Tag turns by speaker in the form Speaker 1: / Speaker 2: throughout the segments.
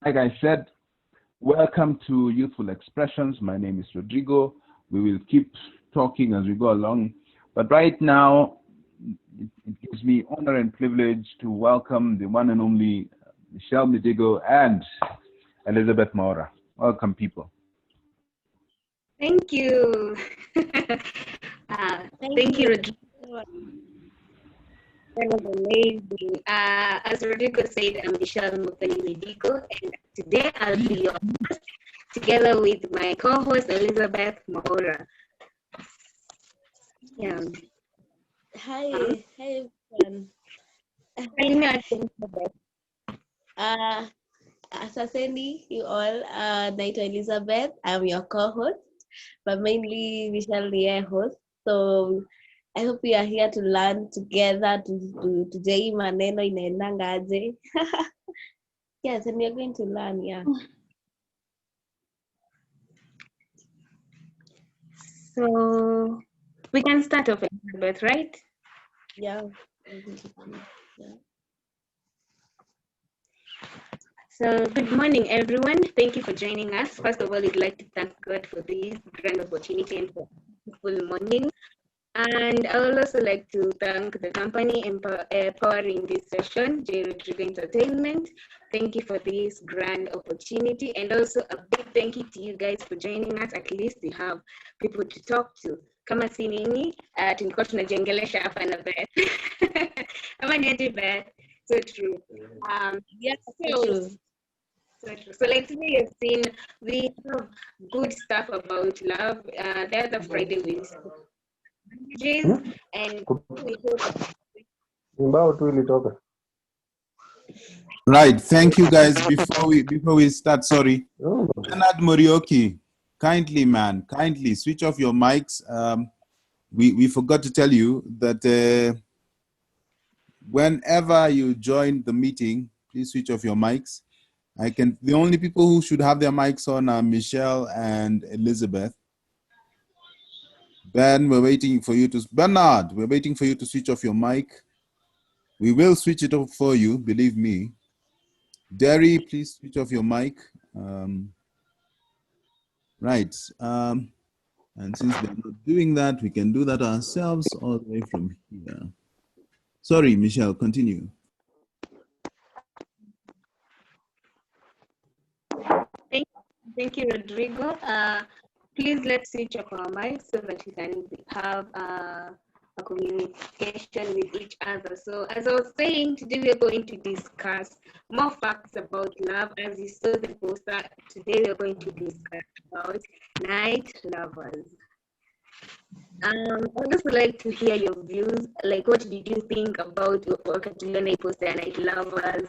Speaker 1: Like I said, welcome to Youthful Expressions. My name is Rodrigo. We will keep talking as we go along. But right now, it gives me honor and privilege to welcome the one and only Michelle Midigo and Elizabeth Maura. Welcome, people.
Speaker 2: Thank you. Thank you, Rodrigo. That was amazing. As Rodrigo said, I'm Michelle Midigo, and today I'll be your host together with my co-host Elizabeth Maura. Yeah.
Speaker 3: Hi everyone. Asanteni you all. Naitwa Elizabeth. I'm your co-host, but mainly Michelle the host. So I hope we are here to learn together to jai maneno inaendanga aje. Yes, and we are going to learn, yeah.
Speaker 2: So we can start off, Elizabeth, right?
Speaker 3: Yeah.
Speaker 2: So good morning, everyone. Thank you for joining us. First of all, I'd like to thank God for this grand opportunity and for a beautiful morning. And I would also like to thank the company empowering this session, J.RODRIGUEZ Entertainment. Thank you for this grand opportunity. And also a big thank you to you guys for joining us. At least we have people to talk to. Kama si nini, tulikuwa tunajengelesha hapa na Beth. Kama ni Beth. So true.
Speaker 3: Yeah, so true.
Speaker 2: So like today you've seen, we have good stuff about love. The other Friday we spoke and we hope.
Speaker 1: Right. Thank you, guys. Before we start, sorry, Bernard Morioki, kindly switch off your mics. We forgot to tell you that whenever you join the meeting, please switch off your mics. The only people who should have their mics on are Michelle and Elizabeth. Bernard, we're waiting for you to switch off your mic. We will switch it off for you, believe me. Derry, please switch off your mic. Right. And since they're not doing that, we can do that ourselves all the way from here. Sorry, Michelle, continue.
Speaker 2: Thank you, Rodrigo. Please let's switch off our mics so that we can have a communication with each other. So as I was saying, today we're going to discuss more facts about love. As you saw the poster, today we're going to discuss about night lovers. I would also like to hear your views. Like, what did you think about wakati poster night lovers?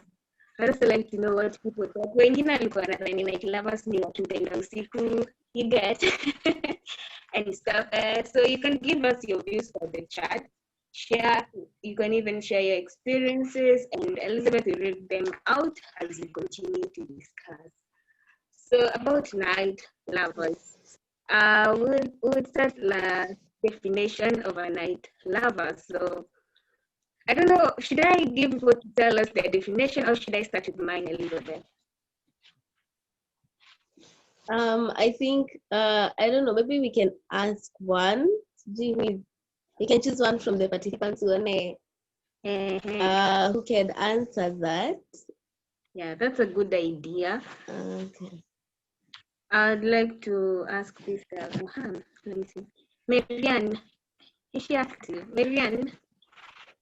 Speaker 2: I'd also like to know what people thought. Wengine walikuwa nadhani night lovers ni watu mpenda usiku, you get and stuff. So you can give us your views for the chat. Share. You can even share your experiences, and Elizabeth will read them out as we continue to discuss. So about night lovers, we'll start the definition of a night lover. So I don't know, should I give people to tell us their definition or should I start with mine, Elizabeth?
Speaker 3: I think, I don't know, maybe we can ask one. We can choose one from the participants who can answer that.
Speaker 2: Yeah, that's a good idea.
Speaker 3: Okay.
Speaker 2: I'd like to ask this girl. Let me see. Marianne, is she active? Marianne,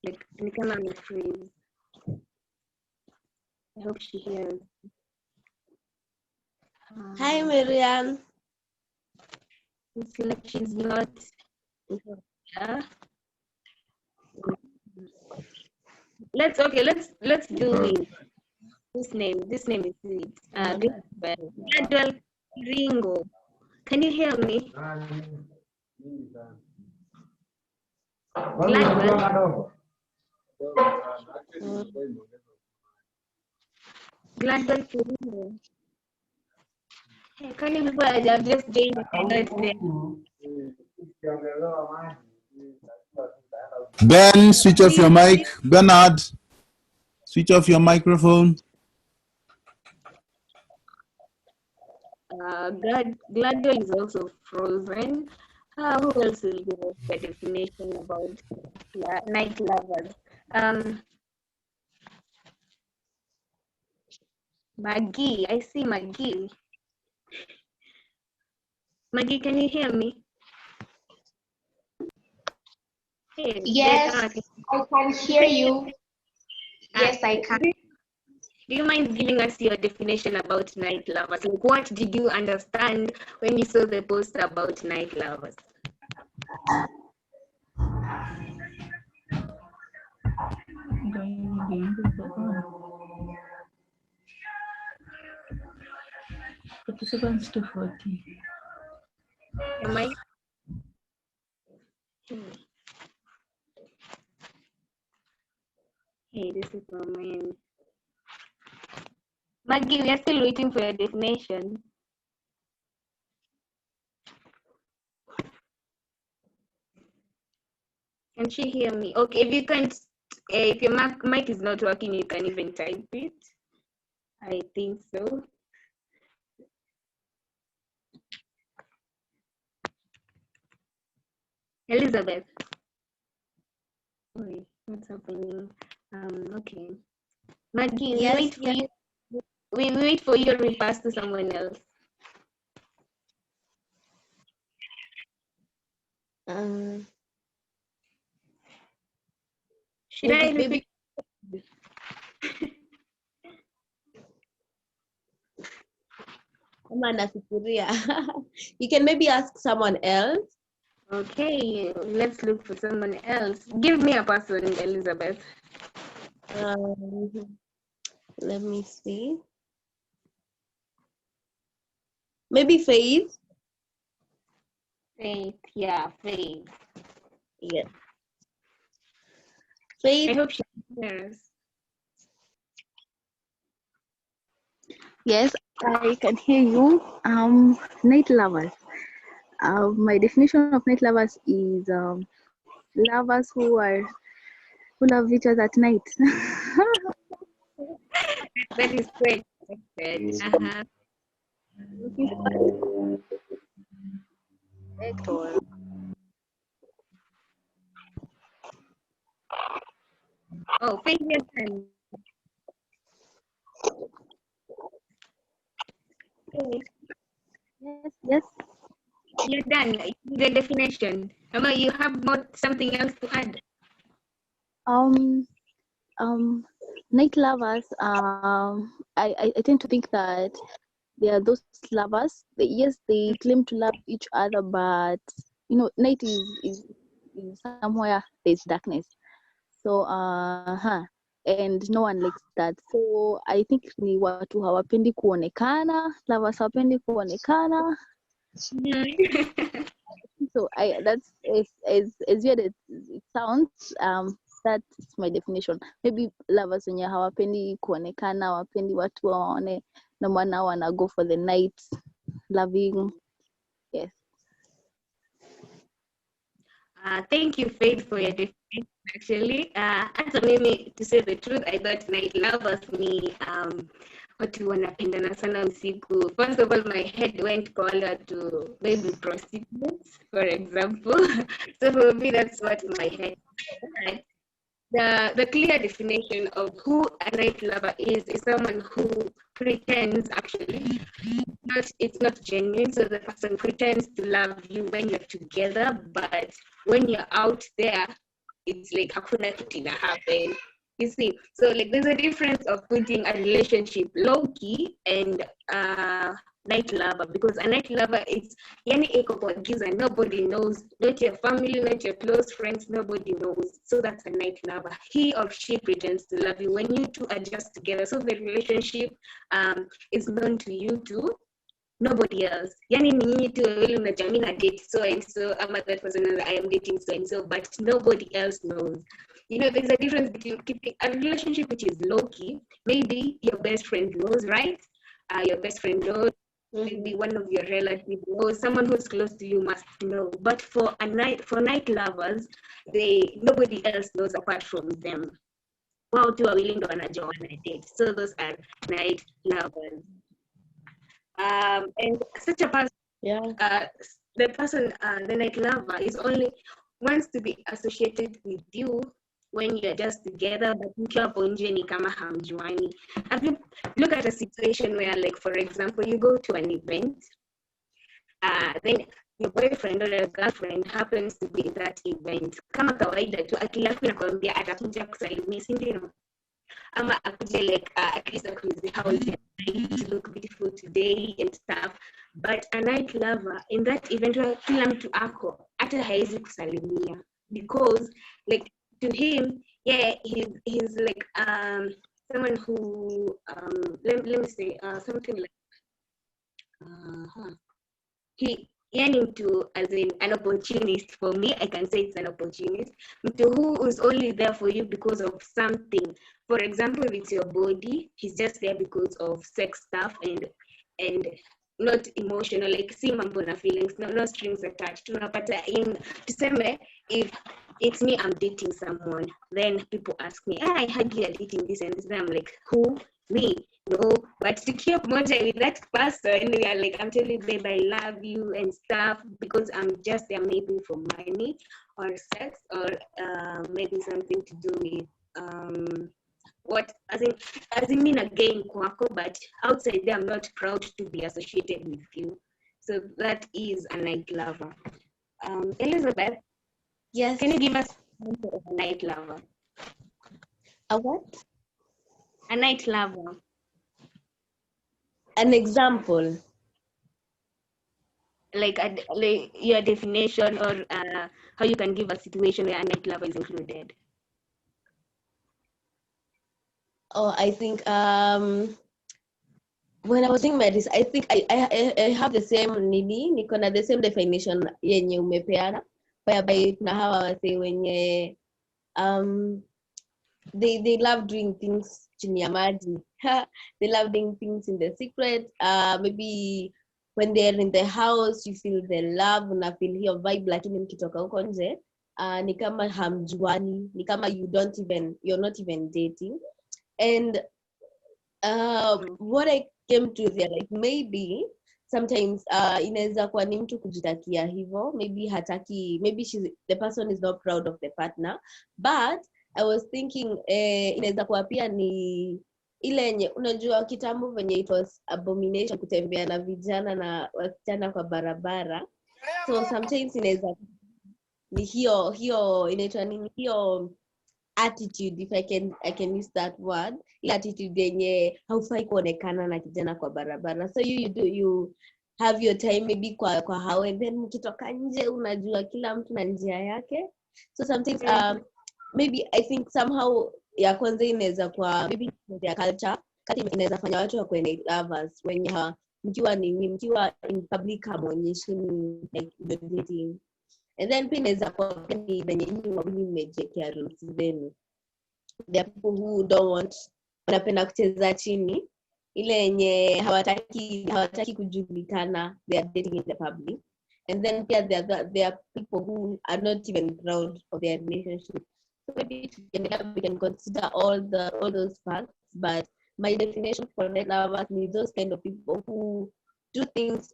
Speaker 2: like, I'm freeze. I hope she hears.
Speaker 3: Hi, Marianne.
Speaker 2: It's like she's not. Yeah. Let's do it. This name is it. Gradual Ringo. Can you hear me? Gladwell. Gladwell Ringo. Hey, can you before I just joined the
Speaker 1: Ben, switch off your mic. Bernard, switch off your microphone.
Speaker 2: Gladwell is also frozen. Who else will give us the definition about night lovers? Maggie, I see Maggie. Maggie, can you hear me? Hey,
Speaker 4: Yes, I can hear you. Yes, I can.
Speaker 2: Do you mind giving us your definition about night lovers? Like, what did you understand when you saw the post about night lovers?
Speaker 5: To 40.
Speaker 2: Am I? Hey, this is my man. Maggie, we are still waiting for your definition. Can she hear me? Okay, if you can't, if your mic is not working, you can even type it. I think so. Elizabeth. Wait, what's happening? Okay. Maggie, we wait for you. We wait for you to repass to someone else. Should I repeat?
Speaker 3: You can maybe ask someone else.
Speaker 2: Okay, let's look for someone else. Give me a person, Elizabeth.
Speaker 3: Let me see. Maybe Faith.
Speaker 2: Faith, yeah, Faith.
Speaker 3: Yeah. Faith.
Speaker 2: I hope she hears.
Speaker 5: Yes, I can hear you. Night lovers. My definition of night lovers is lovers who love each other at night.
Speaker 2: That is great. Oh, Faith, your turn.
Speaker 5: Yes.
Speaker 2: You're done. The definition. Emma, you have something else to add?
Speaker 5: Night lovers. I tend to think that they are those lovers. Yes, they claim to love each other, but night is somewhere there's darkness. So and no one likes that. So I think ni watu hawapendi kuonekana, lovers hawapendi kuonekana. So that's as weird as it sounds, that's my definition. Maybe lovers wenye hawapendi kuonekana, hawapendi watu waone, no maana wana go for the night loving. Yes.
Speaker 2: Thank you, Faith, for your definition. Actually, hata mimi, to say the truth, I thought night lovers ni watu wanapendana sana usiku. First of all, my head went color to maybe prostitutes, for example. So for me, that's what my head said. The clear definition of who a night lover is someone who pretends, actually, it's not genuine. So the person pretends to love you when you're together, but when you're out there, it's like hakuna kitu ina happen. You see, so like there's a difference of putting a relationship low-key and night lover, because a night lover is yani iko kwa giza, nobody knows, not your family, not your close friends, nobody knows. So that's a night lover. He or she pretends to love you when you two are just together. So the relationship is known to you two, nobody else. Yani ni nyinyi tu wawili mnajua mimi na date so and so, ama that person knows I am dating so and so, but nobody else knows. There's a difference between keeping a relationship which is low-key. Maybe your best friend knows, right? Your best friend knows. Maybe one of your relatives knows. Someone who's close to you must know. But for night lovers, nobody else knows apart from them. Wao tu wawili ndo wanajua wana date. So those are night lovers. And such a person,
Speaker 3: Yeah.
Speaker 2: the night lover, is only wants to be associated with you when you're just together, but mkiwa hapo nje ni kama hamjuani. Have you look at a situation where, like, for example, you go to an event, then your boyfriend or your girlfriend happens to be in that event. Kama kawaida tu akilafu na kwambia atakuja kusalimia, si ndio? Ama akuje like at least akuulize how is it, you look beautiful today and stuff. But a night lover in that event where kila mtu ako hata haezi kusalimia, because like to him, yeah, he's like someone who let me say something like he yani mtu as in an opportunist. For me, I can say it's an opportunist. Mtu who is only there for you because of something. For example, if it's your body, he's just there because of sex stuff and not emotional, like si mambo na feelings, no strings attached. Tunapata in tuseme, if it's me, I'm dating someone, then people ask me, I heard you are dating this and this, and I'm like, who? Me? No. But to keep moja with that person, we are like, I'm telling you, babe, I love you and stuff, because I'm just there maybe for money or sex or maybe something to do with what as in mean again kwako, but outside there I'm not proud to be associated with you. So that is a night lover. Elizabeth,
Speaker 3: Yes.
Speaker 2: can you give us a night lover?
Speaker 3: A what?
Speaker 2: A night lover.
Speaker 3: An example.
Speaker 2: Like your definition, or how you can give a situation where a night lover is included.
Speaker 3: Oh, I think when I was doing my research, I think I have the same niko na the same definition yenye umepeana, whereby kuna hawa wase wenye they love doing things chini ya maji. They love doing things in the secret. Maybe when they're in the house, you feel the love, una feel hiyo vibe, lakini mkitoka huko nje ni kama hamjuani, ni kama you're not even dating. And what I came to there, like maybe sometimes inaweza kuwa ni mtu kujitakia hivyo, maybe the person is not proud of the partner, but I was thinking inaweza kuwa pia ni ile yenye unajua kitambo venye it was abomination kutembea na vijana na wasichana kwa barabara. So sometimes inaweza ni hiyo inaitwa nini, hiyo attitude, if I can use that word, attitude yenye haufai kuonekana na kijana kwa barabara. So you have your time maybe kwa hao, and then mkitoka nje unajua kila mtu na njia yake. So sometimes maybe I think somehow ya kwanza inaweza kwa maybe their culture kati inaweza fanya watu wa night lovers wenye mkiwa in public hamuonyeshi like dating. And then pia inaweza kwa ni venye nyinyi wawili mmejekea rules zenu. There are people who don't want, wanapenda kucheza chini, ile yenye hawataki kujulikana, they are dating in the public. And then pia there are people who are not even proud of their relationship. So maybe we can consider all those facts, but my definition for night lovers is those kind of people who do things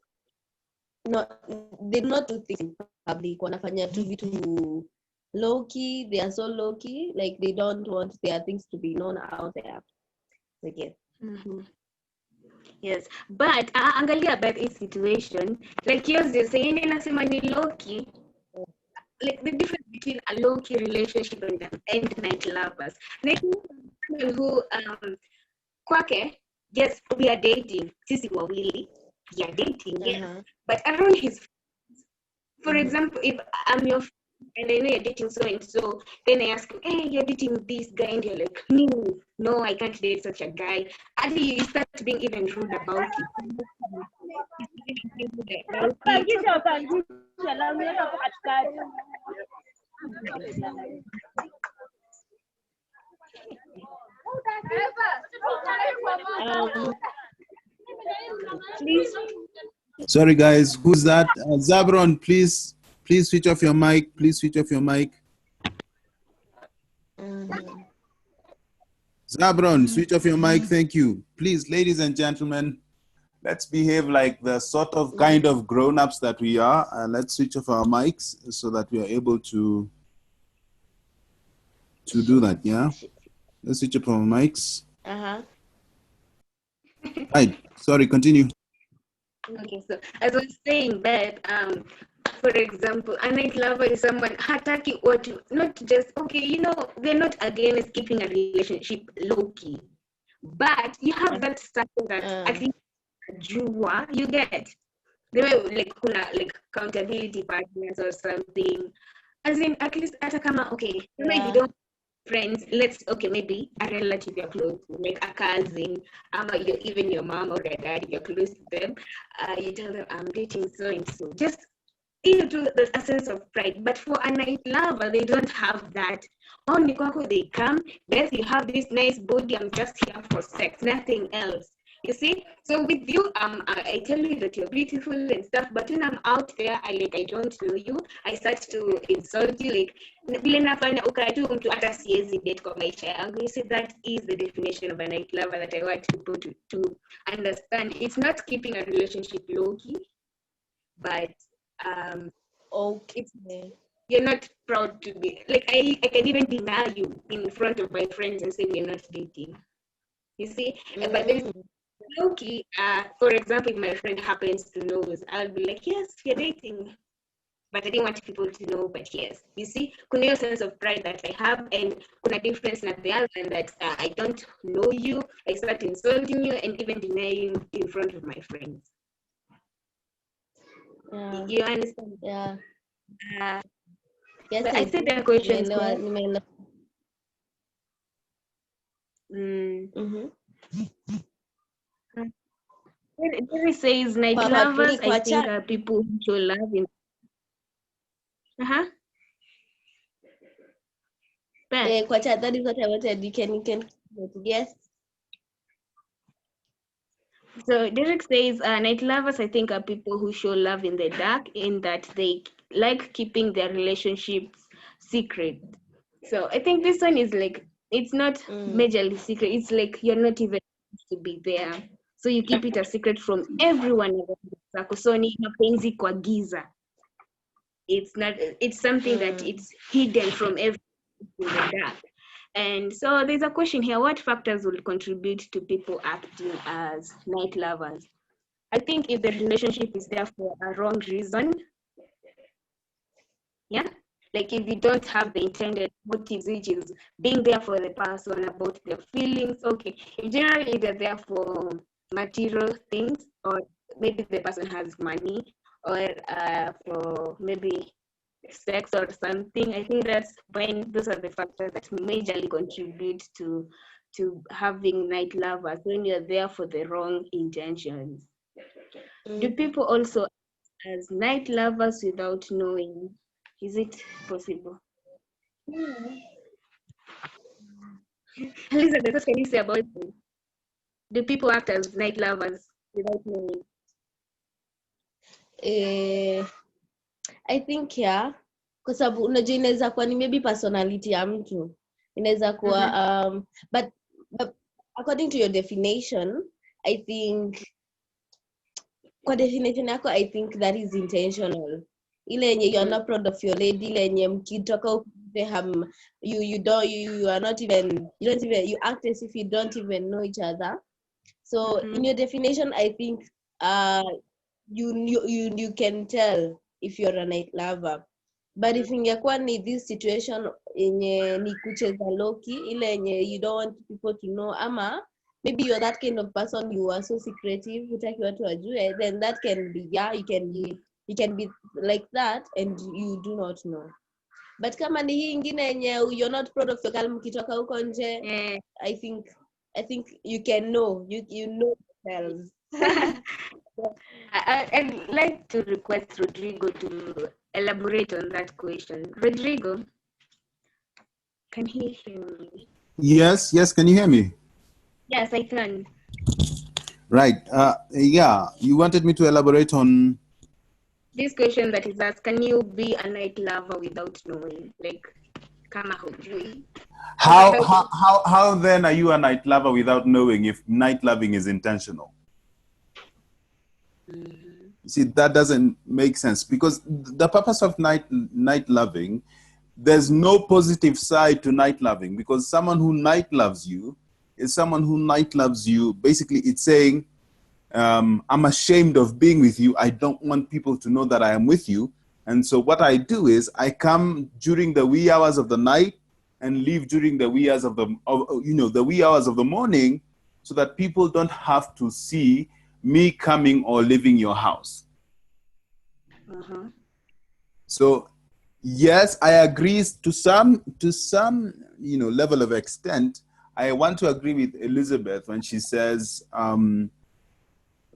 Speaker 3: they not do things in public, wanafanya tu vitu low key, they are so low key, like they don't want their things to be known out there. So yes.
Speaker 2: Yes, but angalia about this situation, like yours, you're saying nasema ni low key, like the difference between a low key relationship and night lovers. Like who kwake, yes, we are dating, sisi wawili, we are dating, yes, but around his friends, for example, if I'm your friend and I know you're dating so and so, then I ask you, hey, you're dating this guy, and you're like, no, I can't date such a guy. And you start being even rude about it. Please.
Speaker 1: Sorry guys, who's that? Zabron, please switch off your mic. Please switch off your mic. Zabron, switch off your mic. Thank you. Please, ladies and gentlemen,
Speaker 6: let's behave like the sort of kind of grown-ups that we are, and let's switch off our mics so that we are able to do that. Yeah, let's switch off our mics. Right. Sorry. Continue.
Speaker 2: Okay, so as I was saying that, for example, a night lover is someone hataki or to not just okay, you know, they're not against keeping a relationship low key, but you have that circle that at least you get the way like kuna like accountability partners or something, as in at least atakama okay, maybe don't friends, let's okay, maybe a relative you're close to, like a cousin, even your mom or your dad, you're close to them, you tell them I'm dating so and so, just into a sense of pride. But for a night lover, they don't have that. Only kwako they come, yes, you have this nice body, I'm just here for sex, nothing else. You see, so with you, I tell you that you're beautiful and stuff, but when I'm out there, I don't know you, I start to insult you, like vile nafanya ukatu mtu hata siwezi date kwa maisha yangu. You see, that is the definition of a night lover that I want people to understand. It's not keeping a relationship low key, but you're not proud to be like I can even deny you in front of my friends and say we're not dating. You see, but then low-key, for example, if my friend happens to know, I'll be like, yes, we're dating, but I didn't want people to know, but yes. You see, kuna hiyo sense of pride that I have, and kuna difference na the other, and that I don't know you, I start insulting you, and even denying in front of my friends. You understand?
Speaker 3: Yeah.
Speaker 2: Yes, but I said there are questions. It says night lovers, I think, are people who show love in.
Speaker 3: That is what I wanted. You can yes.
Speaker 2: So Derek says night lovers, I think, are people who show love in the dark, in that they like keeping their relationships secret. So I think this one is like, it's not majorly secret. It's like you're not even supposed to be there. So you keep it a secret from everyone around the circle. So ni mapenzi kwa giza. It's not. It's something that it's hidden from everyone in the dark. And so there's a question here: what factors will contribute to people acting as night lovers? I think if the relationship is there for a wrong reason, yeah, like if you don't have the intended motives, which is being there for the person about their feelings, okay. If generally they're there for material things, or maybe the person has money, or for maybe sex or something, I think that's when those are the factors that majorly contribute to having night lovers, when you're there for the wrong intentions. Do people also as night lovers without knowing? Is it possible? Elizabeth, what can you say about it? Do people act as night lovers without knowing?
Speaker 3: I think yeah, kwa sababu unajua inaweza kuwa ni maybe personality ya mtu, inaweza kuwa but according to your definition, I think kwa definition yako, I think that is intentional. Ile yenye you're not proud of your lady, ile yenye mkitoka you are not even, you act as if you don't even know each other. So in your definition, I think you can tell if you're a night lover. But if ingekuwa ni this situation yenye ni kucheza loki, ile yenye you don't want people to know, ama maybe you're that kind of person, you are so secretive, hutaki watu wajue, then that can be, yeah, you can be like that and you do not know. But kama ni hii ingine yenye you're not proud of your girl, mkitoka huko nje, I think you can know, you know yourselves.
Speaker 2: I'd like to request Rodrigo to elaborate on that question. Rodrigo, can he hear me?
Speaker 6: Yes, can you hear me?
Speaker 2: Yes, I can.
Speaker 6: Right. Yeah, you wanted me to elaborate on
Speaker 2: this question that is asked: can you be a night lover without knowing? Like, kama hujui.
Speaker 6: How then are you a night lover without knowing if night loving is intentional? See, that doesn't make sense, because the purpose of night loving, there's no positive side to night loving, because someone who night loves you is someone who night loves you. Basically, it's saying, I'm ashamed of being with you. I don't want people to know that I am with you. And so what I do is I come during the wee hours of the night and leave during the wee hours of the wee hours of the morning, so that people don't have to see me coming or leaving your house. So yes, I agree to some level of extent. I want to agree with Elizabeth when she says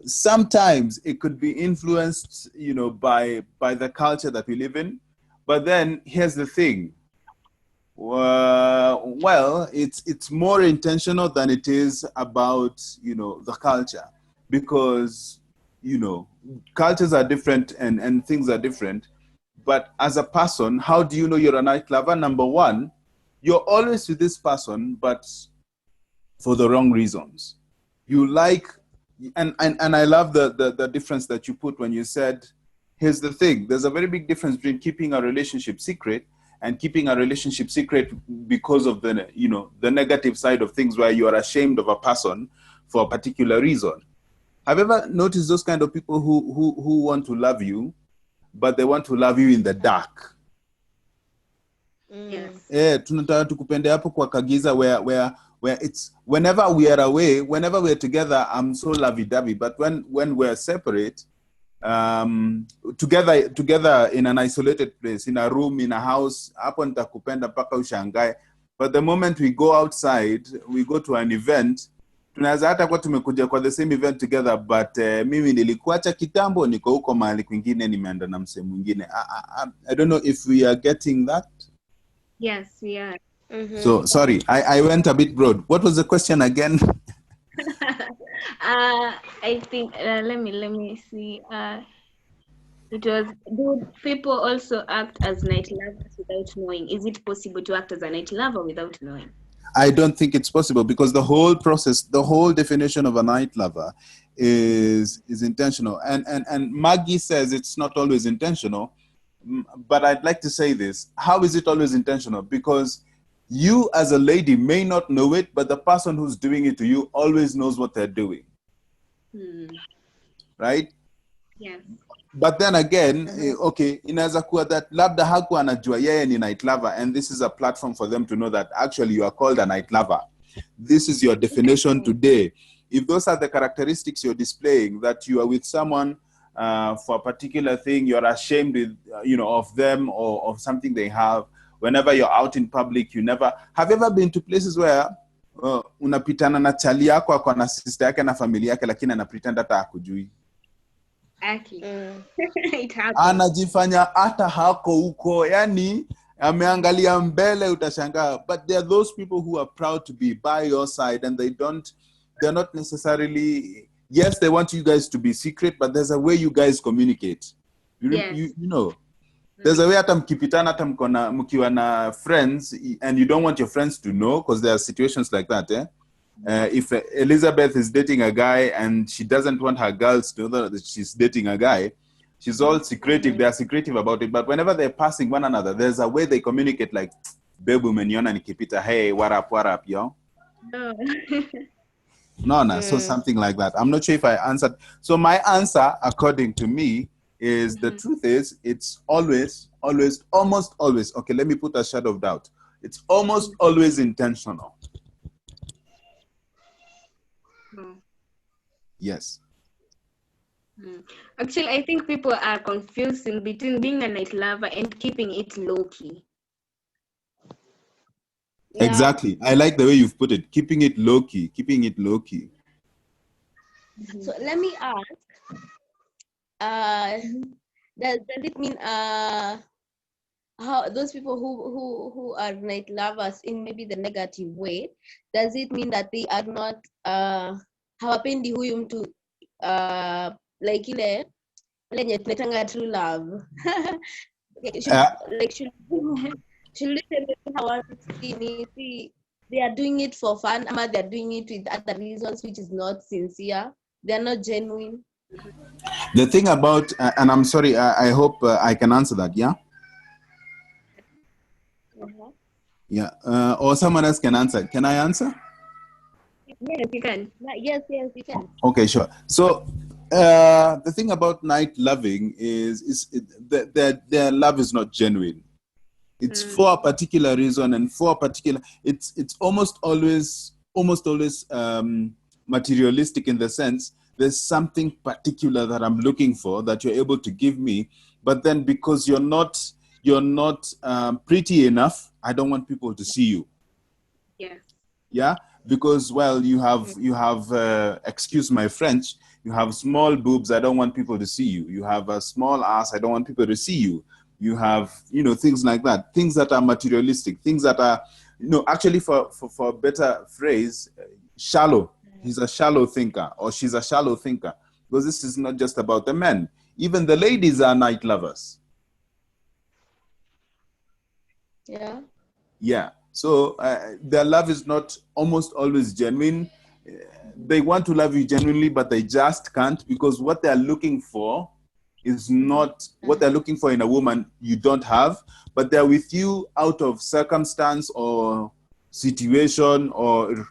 Speaker 6: sometimes it could be influenced, by the culture that we live in. But then here's the thing. Well, it's more intentional than it is about the culture, because cultures are different and things are different. But as a person, how do you know you're a night lover? Number one, you're always with this person, but for the wrong reasons. You like, and I love the difference that you put when you said, here's the thing, there's a very big difference between keeping a relationship secret and keeping a relationship secret because of the negative side of things, where you are ashamed of a person for a particular reason. Have you ever noticed those kind of people who want to love you, but they want to love you in the dark?
Speaker 2: Yes.
Speaker 6: Tunataka tukupende hapo kwa kagiza, where it's, whenever we are away, whenever we're together, I'm so lovey-dovey, but when we're separate, together in an isolated place, in a room, in a house, hapo nitakupenda mpaka ushangae. But the moment we go outside, we go to an event, tunaweza hata kwa tumekuja kwa the same event together, but mimi nilikuacha kitambo, niko huko mahali kwingine, nimeenda na msee mwingine. I don't know if we are getting that.
Speaker 2: Yes, we are.
Speaker 6: So sorry, I went a bit broad. What was the question again?
Speaker 2: I think let me see. It was, do people also act as night lovers without knowing? Is it possible to act as a night lover without knowing?
Speaker 6: I don't think it's possible, because the whole process, the whole definition of a night lover is intentional. And Maggie says it's not always intentional, but I'd like to say this. How is it always intentional? Because you as a lady may not know it, but the person who's doing it to you always knows what they're doing. Right?
Speaker 2: Yes.
Speaker 6: But then again, okay, inaweza kuwa that labda hakuwa anajua yeye ni night lover, and this is a platform for them to know that actually you are called a night lover. This is your definition today. If those are the characteristics you're displaying, that you are with someone for a particular thing, you're ashamed with, of them or of something they have. Whenever you're out in public, have you ever been to places where unapitana na chali yako ako na sister yake na familia yake, lakini anapretend hata hakujui?
Speaker 2: It happens.
Speaker 6: Anajifanya hata hako huko, yani ameangalia mbele, utashangaa. But there are those people who are proud to be by your side, and they're not necessarily, yes, they want you guys to be secret, but there's a way you guys communicate. You know, there's a way hata mkipitana, hata mkiwa na friends, and you don't want your friends to know, because there are situations like that, if Elizabeth is dating a guy and she doesn't want her girls to know that she's dating a guy, she's all secretive. They are secretive about it. But whenever they're passing one another, there's a way they communicate, like, babe, umeniona nikipita, hey, what up, yo? No. So something like that. I'm not sure if I answered. So my answer, according to me, is the truth is, it's always, almost always, okay, let me put a shadow of doubt. It's almost always intentional. Yes.
Speaker 2: Actually, I think people are confusing between being a night lover and keeping it low-key.
Speaker 6: Yeah. Exactly. I like the way you've put it. Keeping it low-key.
Speaker 3: So let me ask, does it mean how those people who are night lovers in maybe the negative way, does it mean that they are not hawapendi huyu mtu like ile lenye tunaitanga true love? Should we say see they are doing it for fun, ama they are doing it with other reasons which is not sincere, they are not genuine?
Speaker 6: The thing about, and I'm sorry, I hope I can answer that, yeah? Yeah, or someone else can answer. Can I answer?
Speaker 2: Yes, you can.
Speaker 3: Yes, you can.
Speaker 6: Okay, sure. So the thing about night loving is their love is not genuine. It's for a particular reason and for a particular. It's almost always materialistic in the sense there's something particular that I'm looking for that you're able to give me, but then because you're not pretty enough, I don't want people to see you.
Speaker 2: Yes.
Speaker 6: Yeah, because well, you have excuse my French, you have small boobs, I don't want people to see you. You have a small ass, I don't want people to see you. You have, things like that, things that are materialistic, things that are, actually for a better phrase, shallow. He's a shallow thinker or she's a shallow thinker, because this is not just about the men. Even the ladies are night lovers.
Speaker 3: Yeah.
Speaker 6: Yeah. So their love is not almost always genuine. They want to love you genuinely, but they just can't, because what they're looking for is not what they're looking for in a woman you don't have, but they're with you out of circumstance or situation or,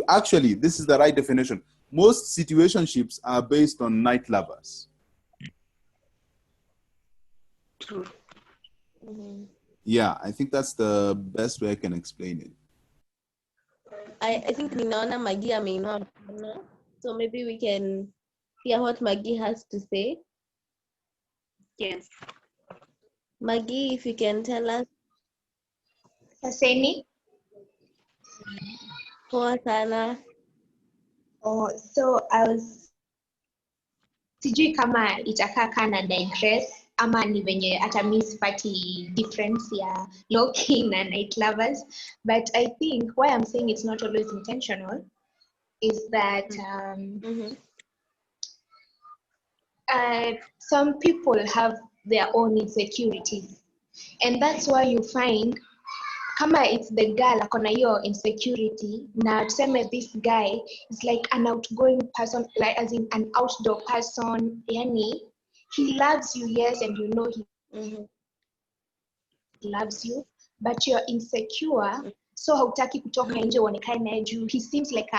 Speaker 6: actually, this is the right definition. Most situationships are based on night lovers.
Speaker 2: True.
Speaker 3: Mm-hmm.
Speaker 6: Yeah, I think that's the best way I can explain it.
Speaker 3: I think ninaona Maggie ameinua mkono, so maybe we can hear what Maggie has to say.
Speaker 2: Yes.
Speaker 3: Maggie, if you can tell us.
Speaker 4: Saseni?
Speaker 3: Poa sana.
Speaker 4: Oh, so I was sijui kama itakaa kana digress ama ni venye hata mi sipati difference ya low-key na night lovers, but I think why I'm saying it's not always intentional is that some people have their own insecurities, and that's why you find kama it's the girl akona hiyo insecurity na tuseme this guy is like an outgoing person, like as in an outdoor person, yani he loves you, yes, and he loves you, but you're insecure, so hautaki kutoka nje uonekane naye juu he seems like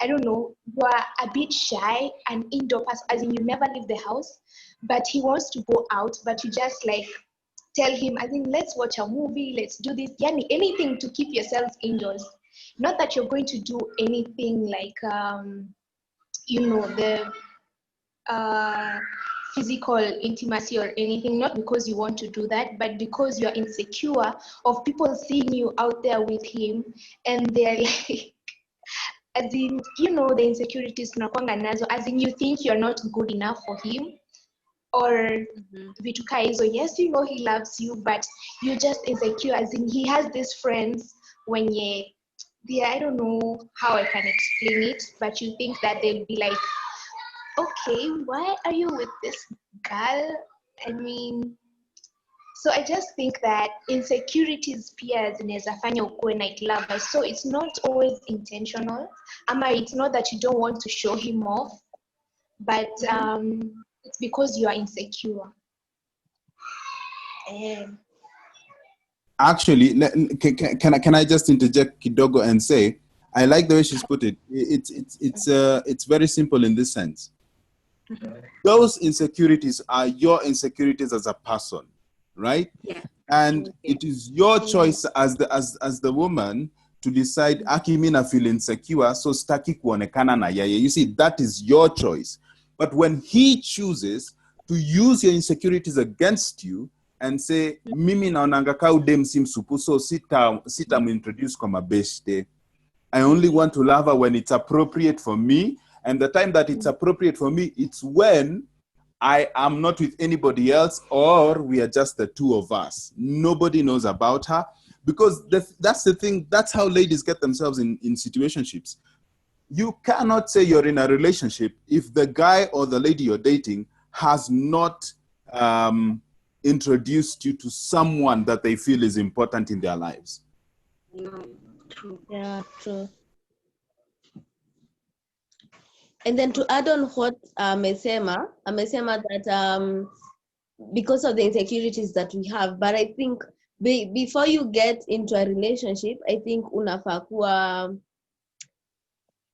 Speaker 4: I don't know, you are a bit shy, an indoor person, as in you never leave the house, but he wants to go out, but you just like tell him, I think, let's watch a movie, let's do this, yani anything to keep yourself indoors. Not that you're going to do anything like, the physical intimacy or anything, not because you want to do that, but because you're insecure of people seeing you out there with him, and they're like, as in, the insecurities tunakuanga nazo, as in you think you're not good enough for him, or vitu kaa hizo. Yes, he loves you, but you're just insecure, as in he has these friends wenye I don't know how I can explain it, but you think that they'll be like, okay, why are you with this girl? I mean, so I just think that insecurities pia zinaweza fanya ukuwe night lover, so it's not always intentional, ama it's not that you don't want to show him off, but it's because you are insecure.
Speaker 6: Actually, can I just interject kidogo and say, I like the way she's put it. It's very simple in this sense. Those insecurities are your insecurities as a person, right?
Speaker 2: Yeah.
Speaker 6: And it is your choice as the woman to decide, aki mina feel insecure, so staki kuonekana na yeye. You see, that is your choice. But when he chooses to use your insecurities against you and say, mimi naonanga ka udem simsupu, so sita introduce kwa mabeshte. I only want to love her when it's appropriate for me. And the time that it's appropriate for me, it's when I am not with anybody else, or we are just the two of us. Nobody knows about her. Because that's the thing. That's how ladies get themselves in situationships. You cannot say you're in a relationship if the guy or the lady you're dating has not introduced you to someone that they feel is important in their lives.
Speaker 2: No, true.
Speaker 3: Yeah, true. And then to add on what amesema that because of the insecurities that we have, but I think before you get into a relationship, I think unafaa kuwa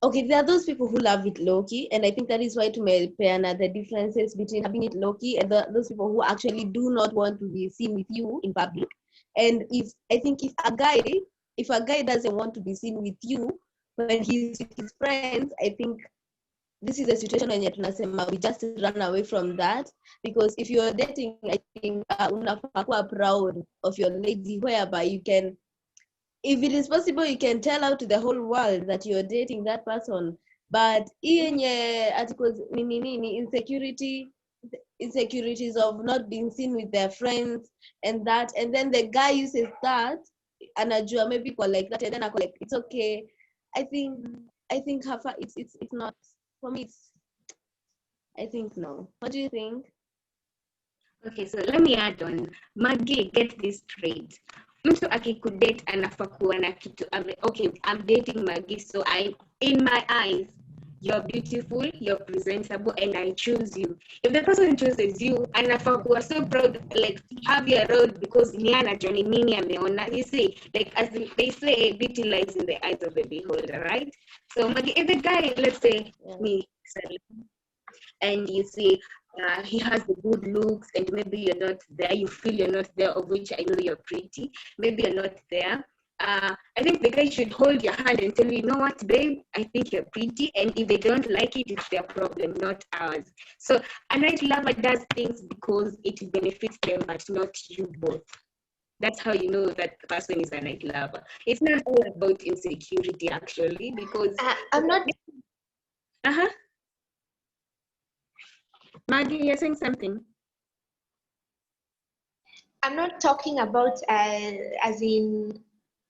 Speaker 3: okay, there are those people who love it low-key, and I think that is why tumepeana the differences between having it low-key and those people who actually do not want to be seen with you in public. And if a guy doesn't want to be seen with you when he's with his friends, I think this is a situation when we just run away from that, because if you're dating, I think unafaa kuwa proud of your lady, whereby you can, if it is possible, you can tell out to the whole world that you're dating that person. But articles insecurities of not being seen with their friends and that, and then the guy uses that anajua maybe like that, and then I collect, it's okay. I think Hafa, it's not for me. I think no. What do you think?
Speaker 2: Okay, so let me add on. Maggie, get this straight. Mtu akikudate anafaa kuwa na kitu. Okay, I'm dating Maggie, so in my eyes, you're beautiful, you're presentable, and I choose you. If the person chooses you, anafaa kuwa so proud, like have your road, because ni anajua ni nini ameona. You see, like as they say, beauty lies in the eyes of the beholder, right? So Maggie, if the guy, let's say me, and you see he has the good looks, and maybe you're not there, you feel you're not there, of which I know you're pretty, maybe you're not there. I think the guy should hold your hand and tell you, you know what, babe, I think you're pretty, and if they don't like it, it's their problem, not ours. So a night lover does things because it benefits them, but not you both. That's how you know that the person is a night lover. It's not all about insecurity, actually, because
Speaker 4: I'm not.
Speaker 2: Maggie, you're saying something.
Speaker 4: I'm not talking about as in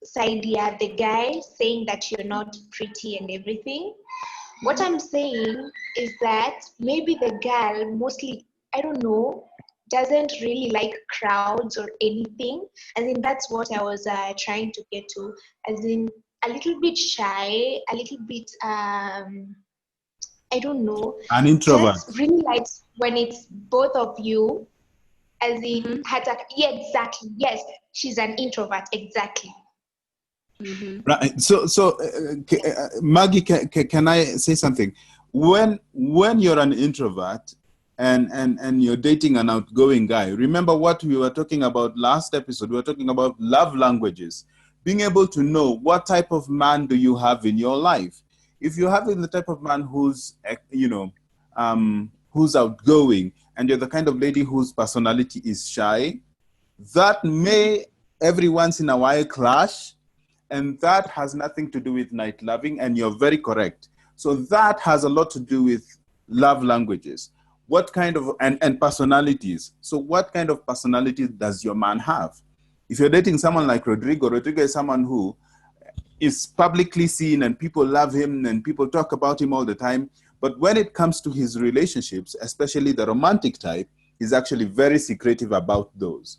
Speaker 4: side, yeah, the guy saying that you're not pretty and everything. What I'm saying is that maybe the girl mostly, I don't know, doesn't really like crowds or anything. As in, that's what I was trying to get to. As in, a little bit shy, a little bit, I don't know.
Speaker 6: An introvert.
Speaker 4: Just really likes when it's both of you. As in, yeah, exactly. Yes, she's an introvert. Exactly.
Speaker 6: Right. So Maggie, can I say something? When you're an introvert and you're dating an outgoing guy, remember what we were talking about last episode? We were talking about love languages, being able to know what type of man do you have in your life. If you're having the type of man who's who's outgoing, and you're the kind of lady whose personality is shy, that may every once in a while clash. And that has nothing to do with night loving, and you're very correct. So that has a lot to do with love languages. What kind of, and personalities. So what kind of personality does your man have? If you're dating someone like Rodrigo is someone who is publicly seen and people love him and people talk about him all the time. But when it comes to his relationships, especially the romantic type, he's actually very secretive about those,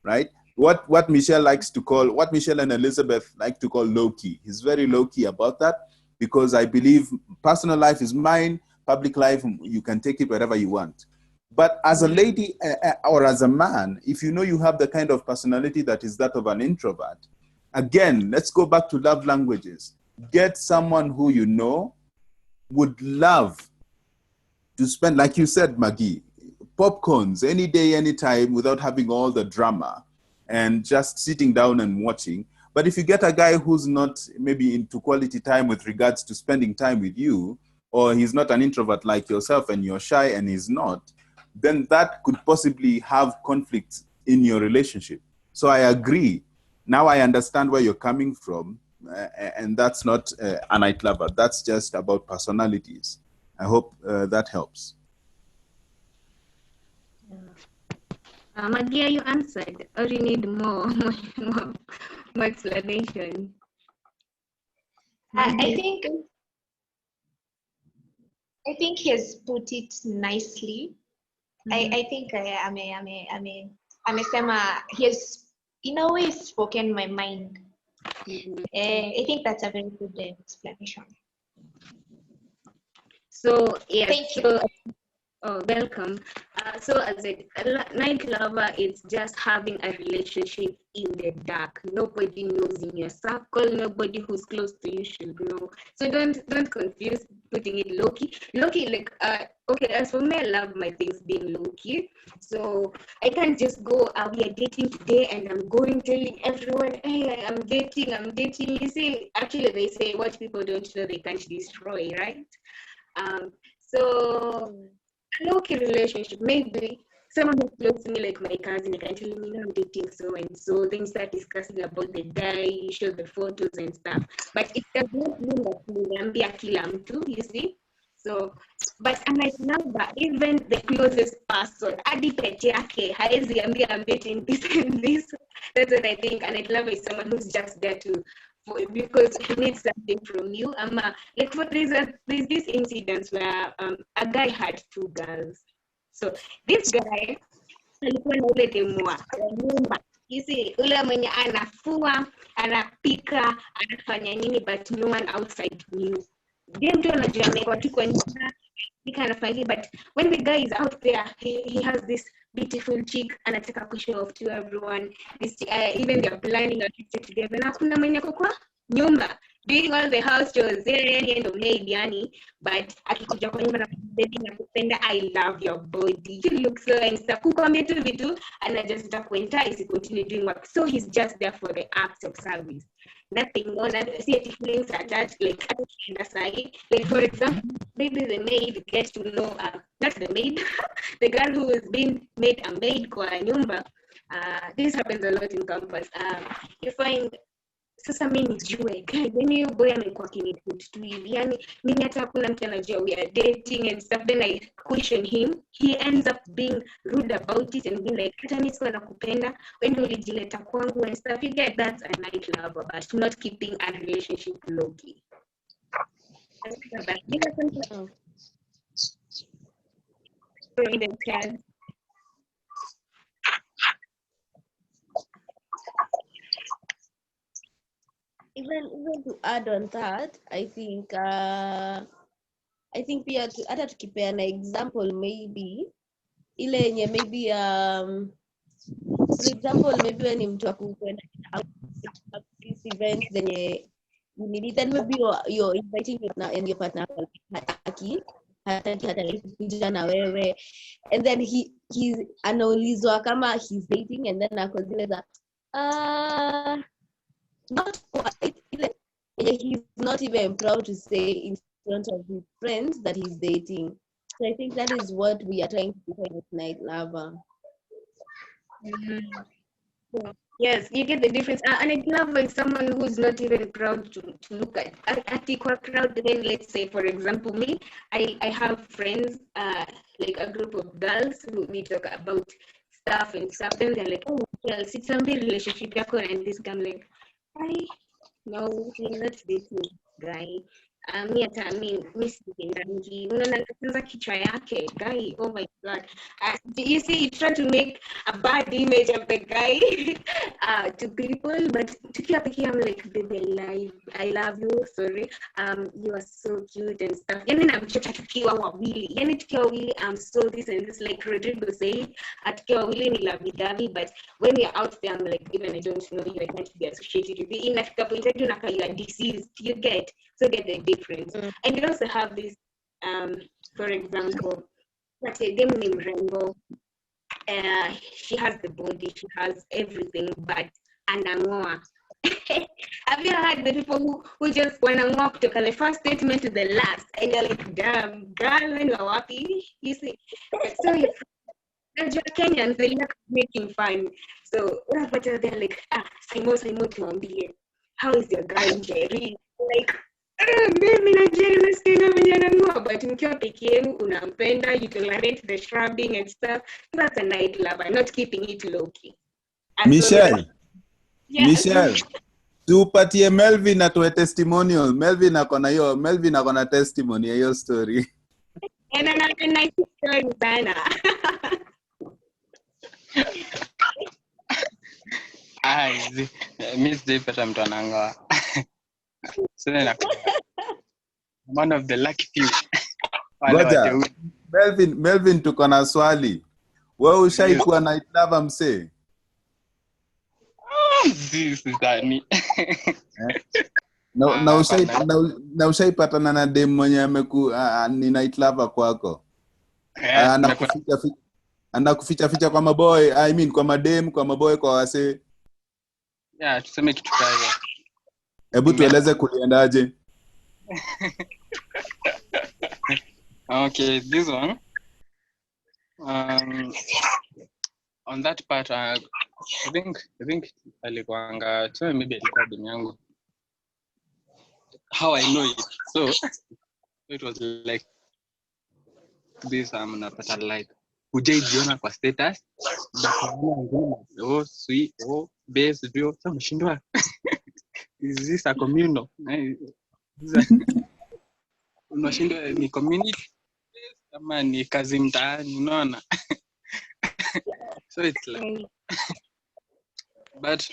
Speaker 6: right? What Michelle and Elizabeth like to call low-key. He's very low-key about that, because I believe personal life is mine, public life, you can take it wherever you want. But as a lady or as a man, if you know you have the kind of personality that is that of an introvert, again, let's go back to love languages. Get someone who you know would love to spend, like you said, Maggie, popcorns any day, anytime, without having all the drama, and just sitting down and watching. But if you get a guy who's not maybe into quality time with regards to spending time with you, or he's not an introvert like yourself and you're shy and he's not, then that could possibly have conflicts in your relationship. So I agree. Now I understand where you're coming from, and that's not a night lover. That's just about personalities. I hope that helps.
Speaker 2: Magia, you answered, or you need more explanation?
Speaker 4: I think he has put it nicely. I think amesema he has in a way spoken my mind. I think that's a very good explanation.
Speaker 2: So yes,
Speaker 4: Thank you.
Speaker 2: so welcome. So as a night lover, it's just having a relationship in the dark. Nobody knows in your circle. Nobody who's close to you should know. So don't confuse putting it low key. Low key, like okay. As for me, I love my things being low key. So I can't just go. We are dating today, and I'm going telling everyone, hey, I'm dating. I'm dating. You see, actually, they say what people don't know they can't destroy, right? So low-key relationship, maybe someone who's close to me, like my cousin, can tell me, I'm dating so and so. Then start discussing about the guy, show the photos and stuff. But it does not mean that niambia kila mtu, you see. So, but I might number even the closest person, hadi pet yake, haezi ambia I'm dating this and this. That's what I think. And I'd love is someone who's just there to because he needs something from you. Like for there's this incident where a guy had two girls. So this guy alikuwa na ule demu wa nyumba. You see, ule mwenye anafua, anapika, anafanya nini, but no one outside knew. Dem mtu anajua amekuwa tu kwa nyumba, but when the guy is out there, he has this beautiful chick, anataka kushow off to everyone. This even they're planning a trip together. Na kuna mwenye kwa nyumba doing all the house chores, ndo maid yani, but akikuja kwa nyumba na baby nakupenda, I love your body, you look so and stuff, kukwambia tu vitu anajazita kuenta isi continue doing work. So he's just there for the act of service, nothing more. See if feelings attached, like like for example, maybe the maid gets to know not the maid the girl who is being made a maid kwa nyumba. This happens a lot in campus. You find sasa mimi nijue then you boy amekuwa kiniput tu hivi yani mimi hata kuna mtu anajua we are dating and stuff, then I question him, he ends up being rude about it and being like hata mimi sikuwa nakupenda when ulijileta kwangu and stuff. You get that a night lover, but not keeping a relationship low key.
Speaker 3: Even to add on that, I think pia hata tukipeana example maybe ile yenye maybe for example maybe when ni mtu wa kwenda these events zenye you need, then maybe you're inviting your partner hataki kuja na wewe, and then he's anaulizwa kama he's dating, and then ako zile za not quite, he's not even proud to say in front of his friends that he's dating. So I think that is what we are trying to define as night lover.
Speaker 2: Yes, you get the difference. A night lover is someone who's not even proud to look at a crowd. Then let's say, for example, me, I have friends, like a group of girls who we talk about stuff and stuff. Then they're like, oh, well, it's a relationship, and this guy, I'm like, no, we're not dating guy. Kichwa yake guy. Oh my god. You see, you try to make a bad image of the guy to people, but I'm like, baby, I love you, sorry, you are so cute and stuff. And then I'm tukiwa wawili, I'm so this and this, like Rodrigo said, tukiwa wawili ni lovey-dovey, but when you're out there, I'm like, even I don't know you, I can't be associated with you. Inafika point you are deceased, you get the difference. And you also have this, for example, let's say them named Rainbow. She has the body, she has everything, but anang'oa. Have you heard the people who just wanang'oa kutoka the first statement to the last, and you're like, damn, girl, when you're happy, you see. So Kenyans, they like making fun. So they're like, Saimo tuambie, how is your guy Jerry? Like, mimi na Jerry nasikia venye anang'oa, but mkiwa peke yenu unampenda, you tolerate the shrubbing and stuff. That's a night lover, not keeping it low key.
Speaker 6: Michelle, Michelle, tupatie Melvin atoe testimonial. Melvin akona testimony ya hiyo story.
Speaker 2: And anapenda hiyo story sana.
Speaker 7: Miss J-pata mtu anang'oa. So I'm one of the lucky few.
Speaker 6: Ngoja. Melvin tuko na swali. Wewe ushaikuwa night lover msee?
Speaker 7: This is Dani.
Speaker 6: Na ushaipatana na dem mwenye ni night lover kwako? Anakuficha kwa maboy, I mean kwa madem, kwa maboy, kwa wase.
Speaker 7: Yeah, tuseme kitu kaya.
Speaker 6: Hebu tueleze kuliendaje?
Speaker 7: Okay, this one. On that part, I think alikuanga, tuseme maybe alikuwa demu yangu. How I know it. So it was like this, napata like hujaijiona kwa status, sweet, base ndio sasa mshindwa. Is this a communal? Unashindwa ni community kama ni kazi mtaani, unaona? So it's like but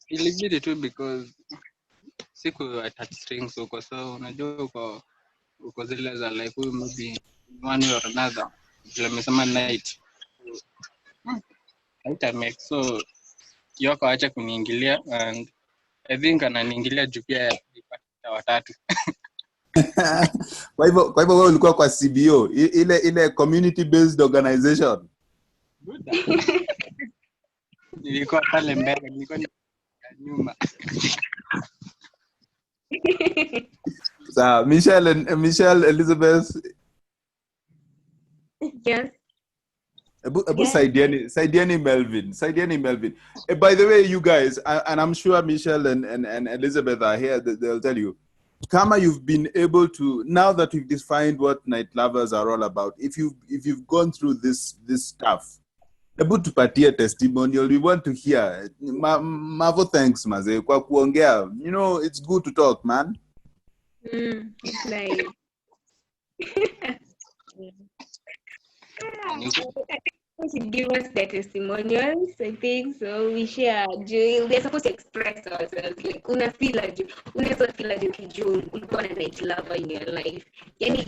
Speaker 7: ilibidi tu because siku attach strings huko, so unajua uko zile za like huyu maybe one way or another, vile nimesema night make so yoko acha kuniingilia, and I think ananiingilia juu pia ya watatu.
Speaker 6: Kwa hivyo wewe ulikuwa kwa CBO, ile community based organization?
Speaker 7: Nilikuwa pale mbele, nilikuwa nyuma.
Speaker 6: So Michelle Elizabeth.
Speaker 2: Yes.
Speaker 6: Abu Saidiani Melvin. By the way, you guys, and I'm sure Michelle and Elizabeth are here, they'll tell you, Kama, you've been able to, now that we've defined what night lovers are all about, if you've gone through this stuff, able to party a testimonial, we want to hear. Mavo, thanks, maze, kwa kuongea. You know, it's good to talk, man.
Speaker 2: Nice. I should give us the testimonials, I think. So we share joy. We're supposed to express ourselves. Like, unaweza feel like ulikuwa na night lover in your life. Yani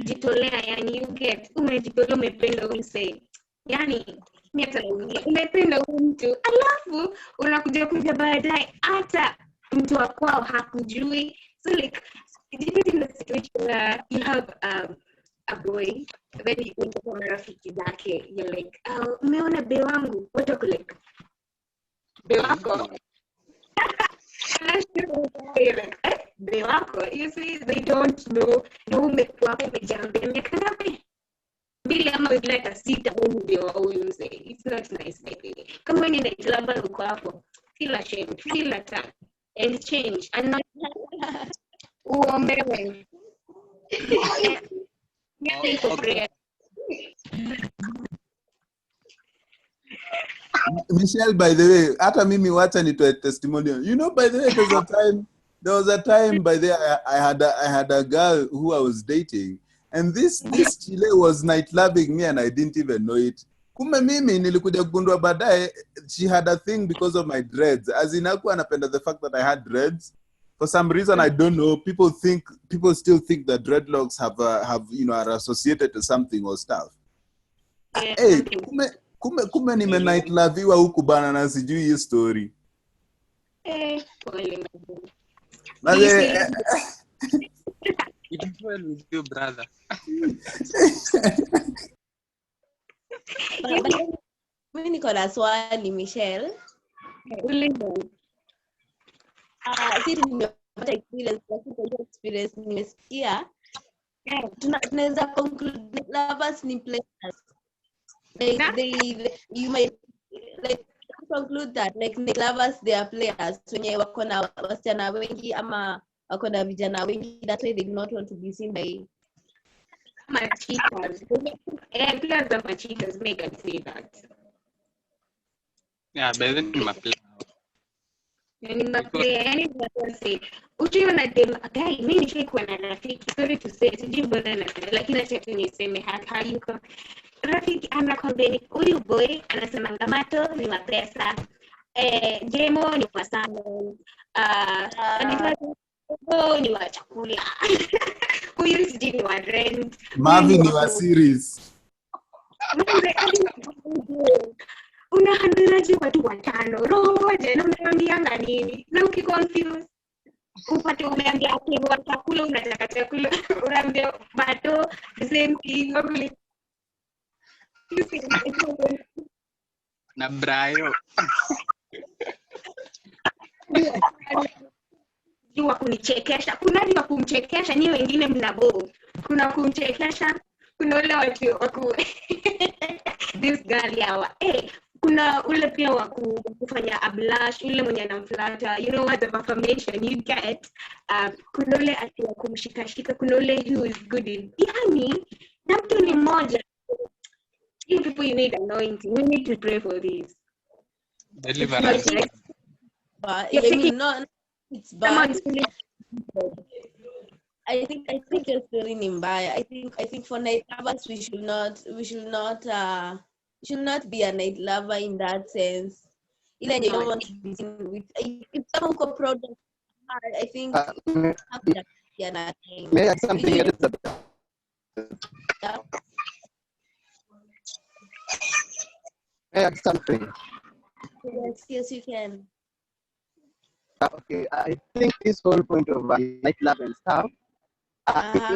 Speaker 2: jitolea, yani you get, umejitolea, umependa umse. Yani, umependa mtu. Alafu, unakuja baadaye, hata mtu wa kwao hakujui. So like, depending on the situation where you have a boy, then you unakuwa marafiki zake, you're like, umeona be wangu, what are you like? Be wako. Be wako. You see, they don't know. No umekuwa umejambia miaka ngapi? Mbili ama wengine hata sita huyu be wa huyu mzee. It's not nice, baby. Kama wewe ni night lover uko hapo, feel ashamed, feel attacked, and change. And not uombewe.
Speaker 6: Michelle, by the way, hata mimi wacha nitoe testimonial. You know, by the way, there was a time by the way, I had a girl who I was dating, and this chile was night loving me and I didn't even know it. Kumbe mimi nilikuja kugundua baadaye she had a thing because of my dreads. As in hakuwa anapenda the fact that I had dreads. For some reason, I don't know, people still think that dreadlocks have you know, are associated to something or stuff. Hey, kume nime night loviwa huku bana na sijui hii story.
Speaker 7: It is well with you, brother.
Speaker 3: Mimi niko na swali, Michelle. Si nimepata experience nimesikia. Tunaweza conclude lovers ni players. You might like conclude that like lovers they are players. Wenye wako na wasichana wengi ama wako na vijana wengi, that's why they do not want to be seen by
Speaker 2: cheaters. Players are cheaters, make us say that.
Speaker 7: Yeah, better than my player.
Speaker 2: Yani say ukiona dem guy, mimi nishaikuwa na rafiki, sorry to say, sijui mbona na lakini acha tu niseme hayuko rafiki anakwambia ni huyu boy anasema ngamato ni wa pesa, jemo ni wa sana, ni wa chakula. huyu sijui ni wa rent,
Speaker 6: Marvin, you are serious.
Speaker 2: Unahandiraje watu watano roho moja na unaambianga nini? Na ukiconfuse upate umeambia kwa chakula unataka chakula unaambia bato the same thing
Speaker 7: Na Brayo.
Speaker 2: Jua kunichekesha. Kuna ni wa kumchekesha, ni wengine mnabo. Kuna kumchekesha, kuna ule watu waku this girl yawa. Kuna ule pia wa kufanya a blush, ule mwenye anamflata, you know what the affirmation you get. Kuna ule ati wa kumshikashika, kuna ule who is good in. Yani, na mtu ni mmoja. You people, you need anointing. We need to pray for this.
Speaker 7: Deliverance.
Speaker 3: But I mean, not it's bad. I think you're feeling imbaya. I think for night lovers we should not be a night lover in that sense. Even you don't want to be seen with if someone could product, I think
Speaker 8: may I add something, Elizabeth?
Speaker 3: Yeah.
Speaker 8: May I add something?
Speaker 3: Yes, you can.
Speaker 8: Okay, I think this whole point of night love and stuff,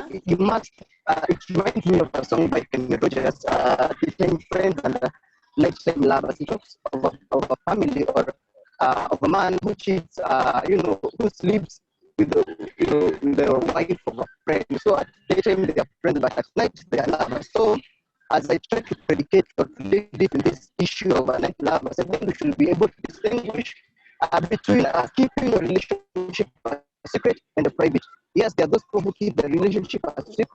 Speaker 8: it reminds me of a song by J.RODRIGUEZ, Between Friends and Nighttime Lovers. It talks of a family or of a man who cheats, who sleeps with the wife of a friend. So at daytime they are friends, but at night they are lovers. So as I try to predicate or to live deep in this issue of a night lovers, I think we should be able to distinguish between keeping a relationship a secret and a private. Yes, there are those people who keep the relationship a secret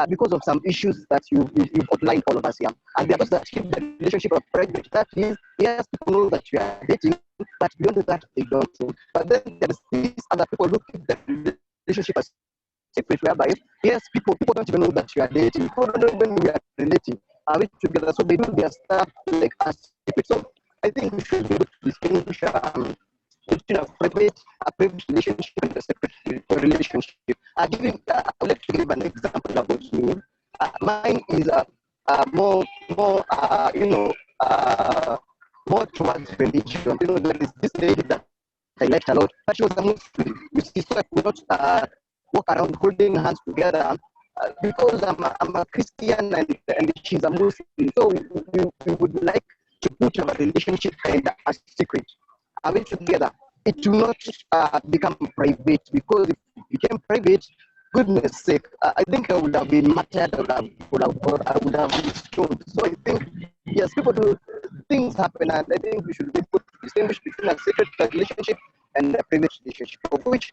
Speaker 8: because of some issues that you've outlined all of us here. And there are those that keep the relationship a private. That means, yes, people know that you are dating, but beyond that, they don't know. But then there's these other people who keep the relationship a secret, whereby, yes, people don't even know that you are dating. People don't know when we are relating. Are we together? So they do their stuff like a secret. So I think we should be able to distinguish between a private relationship and a secret relationship. I would like to give an example about me. Mine is more towards religion. There is this lady that I liked a lot, but she was a Muslim. You see, so I could not walk around holding hands together because I'm a Christian and she's a Muslim. So we would like to put our relationship kind of a secret. Are we together? It will not become private, because if it became private, goodness sake, I think I would have been martyred, I would have been stoned. So I think, yes, things happen, and I think we should be able to distinguish between a secret relationship and a private relationship, of which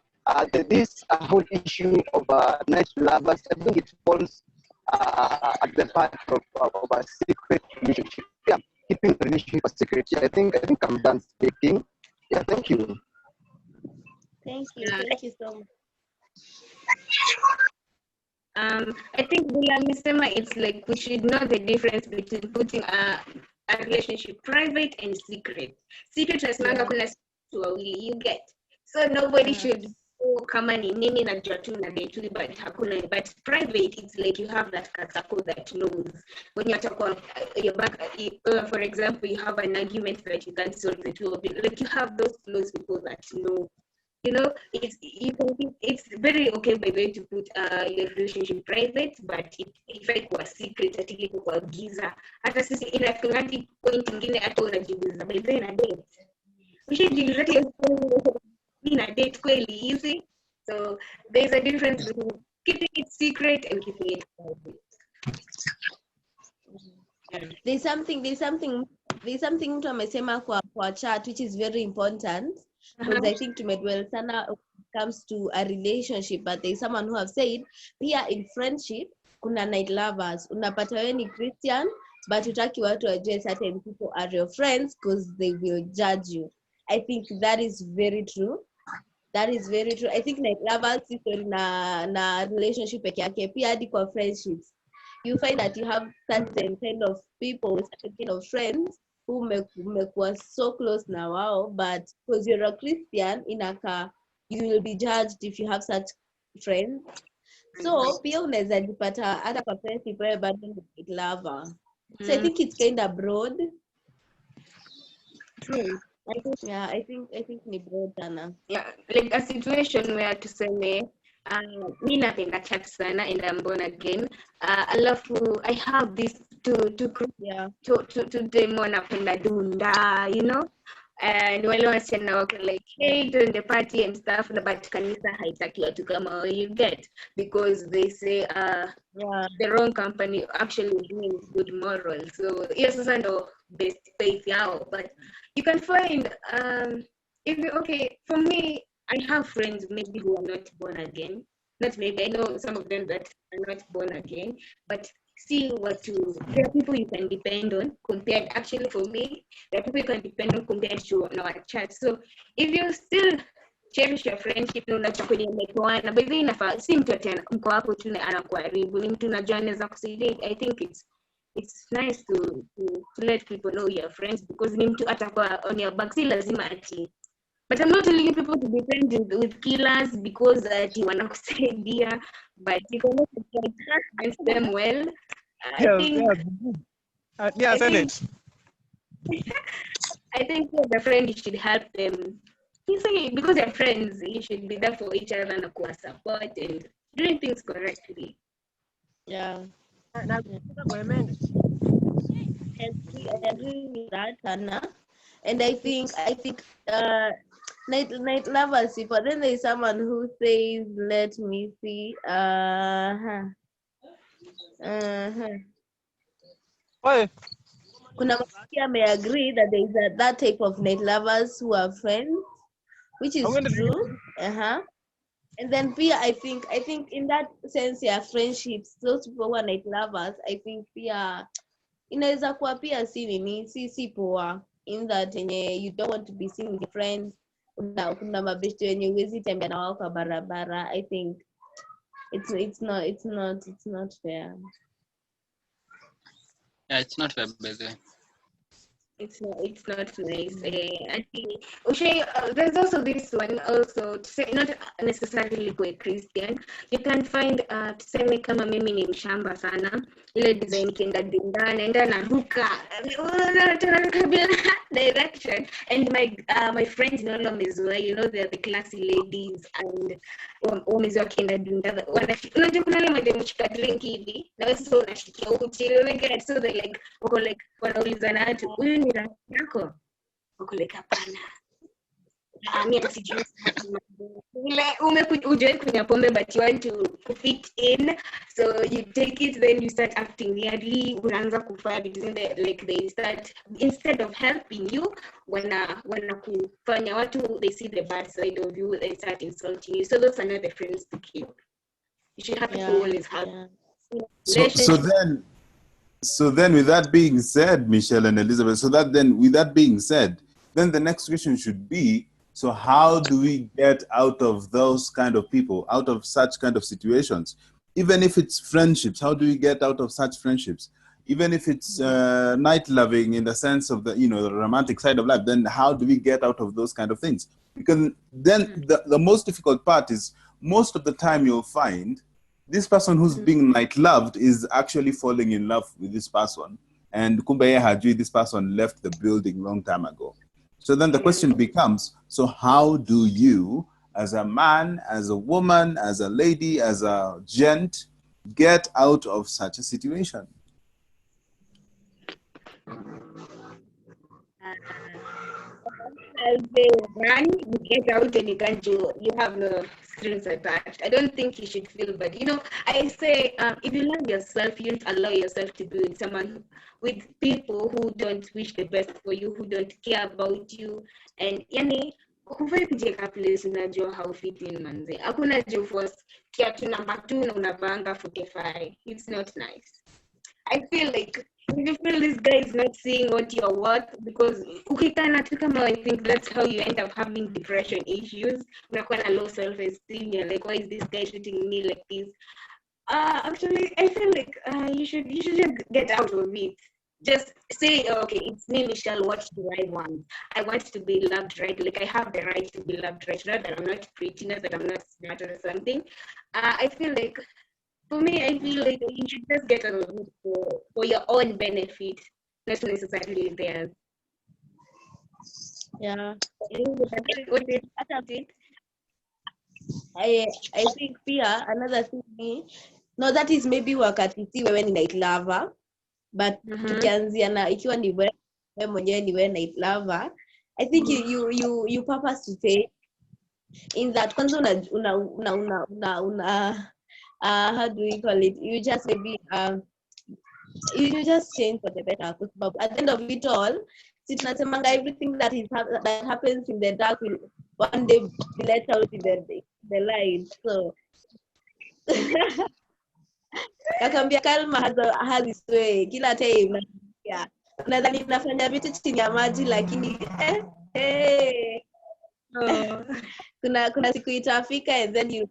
Speaker 8: this whole issue of night lovers, I think it falls at the part of a secret relationship. Yeah, keeping the relationship a secret. Yeah, I think I'm done speaking. Yeah, thank you.
Speaker 3: Thank you so much.
Speaker 2: I think it's like we should know the difference between putting a relationship private and secret. Secret is you get. So nobody should kama ni nini najua tu na date but hakuna, but private it's like you have that circle that knows when you're talking your back. For example, you have an argument that you can't solve the two of it, like you have those close people that know. It's very okay by the way to put your relationship private, but if it was secret atili kwa giza hata sisi inafikiri point nyingine hata unajiuliza by the way na date ushajiuliza na date kweli easy. So there's a difference between keeping it secret and keeping it private.
Speaker 3: There's something mtu amesema kwa chat which is very important, because I think tumedwell sana when it comes to a relationship, but there's someone who have said pia in friendship kuna night lovers. Unapata wewe ni Christian but utaki watu wajue certain people are your friends because they will judge you. I think that is very true. I think night lovers is na relationship peke yake, pia hadi kwa friendships you find that you have certain kind of people, certain kind of friends who mekuwa so close na wao, but because you're a Christian inaka you will be judged if you have such friends. So pia unaweza jipata hata kwa friendship wewe bado ni like lover. So I think it's kind of broad.
Speaker 2: True.
Speaker 3: I think ni broad sana.
Speaker 2: Yeah, like a situation where tuseme mi napenda chat sana and I'm born again. Alafu I have this to dem wanapenda dunda, you know, and wale wasichana wako like hey during the party and stuff, but kanisa haitaki watu kama you get, because they say the wrong company actually means good morals. So yes, sasa ndo best faith yao, but you can find okay, for me, I have friends maybe who are not born again. Not maybe, I know some of them that are not born again, but still there are people you can depend on compared, actually for me, there are people you can depend on compared to our chat. So if you still cherish your friendship, unacha kwenye mmekoana, but then inafaa si mtu ati mko hapo tu anakuharibu, ni mtu unajua anaweza kusaidia. I think it's nice to let people know your friends, because ni mtu atakuwa on your back, si lazima ati. But I'm not telling people to depend with killers because you want to say dear, but you can also trust them well. I think as a friend you should help them. Because they're friends, you should be there for each other and support and doing things correctly.
Speaker 3: Yeah. I agree with that, Anna. And I think night lovers, but then there's someone who says, let me see. Kuna mmoja may agree that there is that type of night lovers who are friends, which is true. And then pia I think in that sense, yeah, friendships, those people who are night lovers, I think pia inaweza kuwa pia si poa, in that you don't want to be seen with your friends. Kuna mabeshte wenye huwezi tembea na wao kwa barabara. I think it's not fair.
Speaker 7: Yeah, it's not fair, by the way.
Speaker 2: It's not nice. I think there's also this one also, to say not necessarily go Christian. You can find tuseme kama mimi ni mshamba sana, ile design kienda dinda naenda naruka direction, and my friends in all of Mizua, you know, they're the classy ladies, and wamezoea kienda dinda, unajua kuna ile mademu chika drink hivi na wewe sasa unashikia uchi, so they like wako like wanaulizana watu huyu ni rafiki yako, wako like hapana, mimi sijui vile umekuja kunywa pombe but you want to fit in, so you take it, then you start acting weirdly, unaanza kufanya vitu like they start, instead of helping you, wanakufanya watu, they see the bad side of you, they start insulting you. So those are not the friends to keep. You should have to always have
Speaker 6: So then with that being said, Michelle and Elizabeth, with that being said, then the next question should be, so how do we get out of those kind of people, out of such kind of situations? Even if it's friendships, how do we get out of such friendships? Even if it's night loving in the sense of the romantic side of life, then how do we get out of those kind of things? Because then the most difficult part is, most of the time you'll find this person who's being night loved is actually falling in love with this person, and kumbe hajui this person left the building long time ago. So then the question becomes, so how do you, as a man, as a woman, as a lady, as a gent, get out of such a situation?
Speaker 2: I'll say run, you get out and you can't do, you have no strings attached. I don't think you should feel bad. I say if you love yourself, you don't allow yourself to be with someone, with people who don't wish the best for you, who don't care about you, and hufai kujeka place unajua how fit in manze. Hakuna juu force kiatu number 2 na unavanga 45. It's not nice. I feel like if you feel this guy is not seeing what you're worth, because I think that's how you end up having depression issues. Unakuwa na low self-esteem. You're like, why is this guy treating me like this? Actually, I feel like you should just get out of it. just say, okay, it's me, Michelle, what do I want? I want to be loved right. Like, I have the right to be loved right. Not that I'm not pretty, not that I'm not smart or something. I feel like, for me, I feel like you should just get on with it for your own benefit, not necessarily theirs.
Speaker 3: Yeah.
Speaker 2: What do you think?
Speaker 3: I think pia another thing ni no, that is maybe wakati si wewe ni night lover, but tukianzia na ikiwa ni wewe mwenyewe ni wewe night lover, I think you purpose to say in that kwanza how do we call it, you just maybe you just change for the better, kwa sababu at the end of it all, si tunasemanga everything that that happens in the dark will one day be let out in the light. So nakwambia Kalma has this way kila time nadhani nafanya vitu chini ya maji lakini kuna siku itafika and then you'll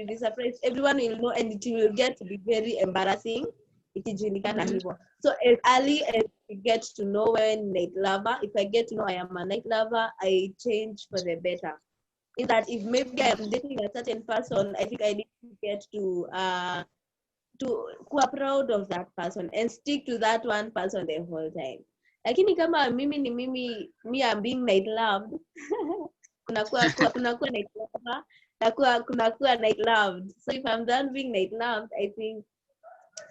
Speaker 3: be surprised, everyone will know and it will get to be very embarrassing ikijulikana hivyo. So as early as we get to know when night lover, if I get to know I am a night lover, I change for the better. In that if maybe I am dating a certain person, I think I need to get to kuwa proud of that person and stick to that one person the whole time. Lakini kama mimi ni me I'm being night loved, kunakuwa night lover, kunakuwa night loved. So if I'm done being night loved, I think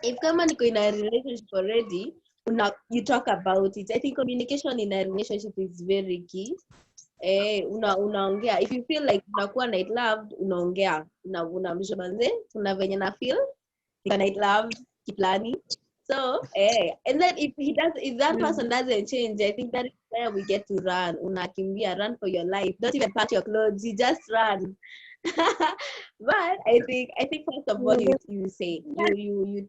Speaker 3: if kama niko in a relationship already, you talk about it. I think communication in a relationship is very key. Unaongea. If you feel like unakuwa night loved, unaongea. Unamsho manze, kuna venye na feel night loved, kiplani. So, and then if that person doesn't change, I think that is where we get to run. Unakimbia, run for your life. Don't even pack your clothes, you just run. But I think first of all you say you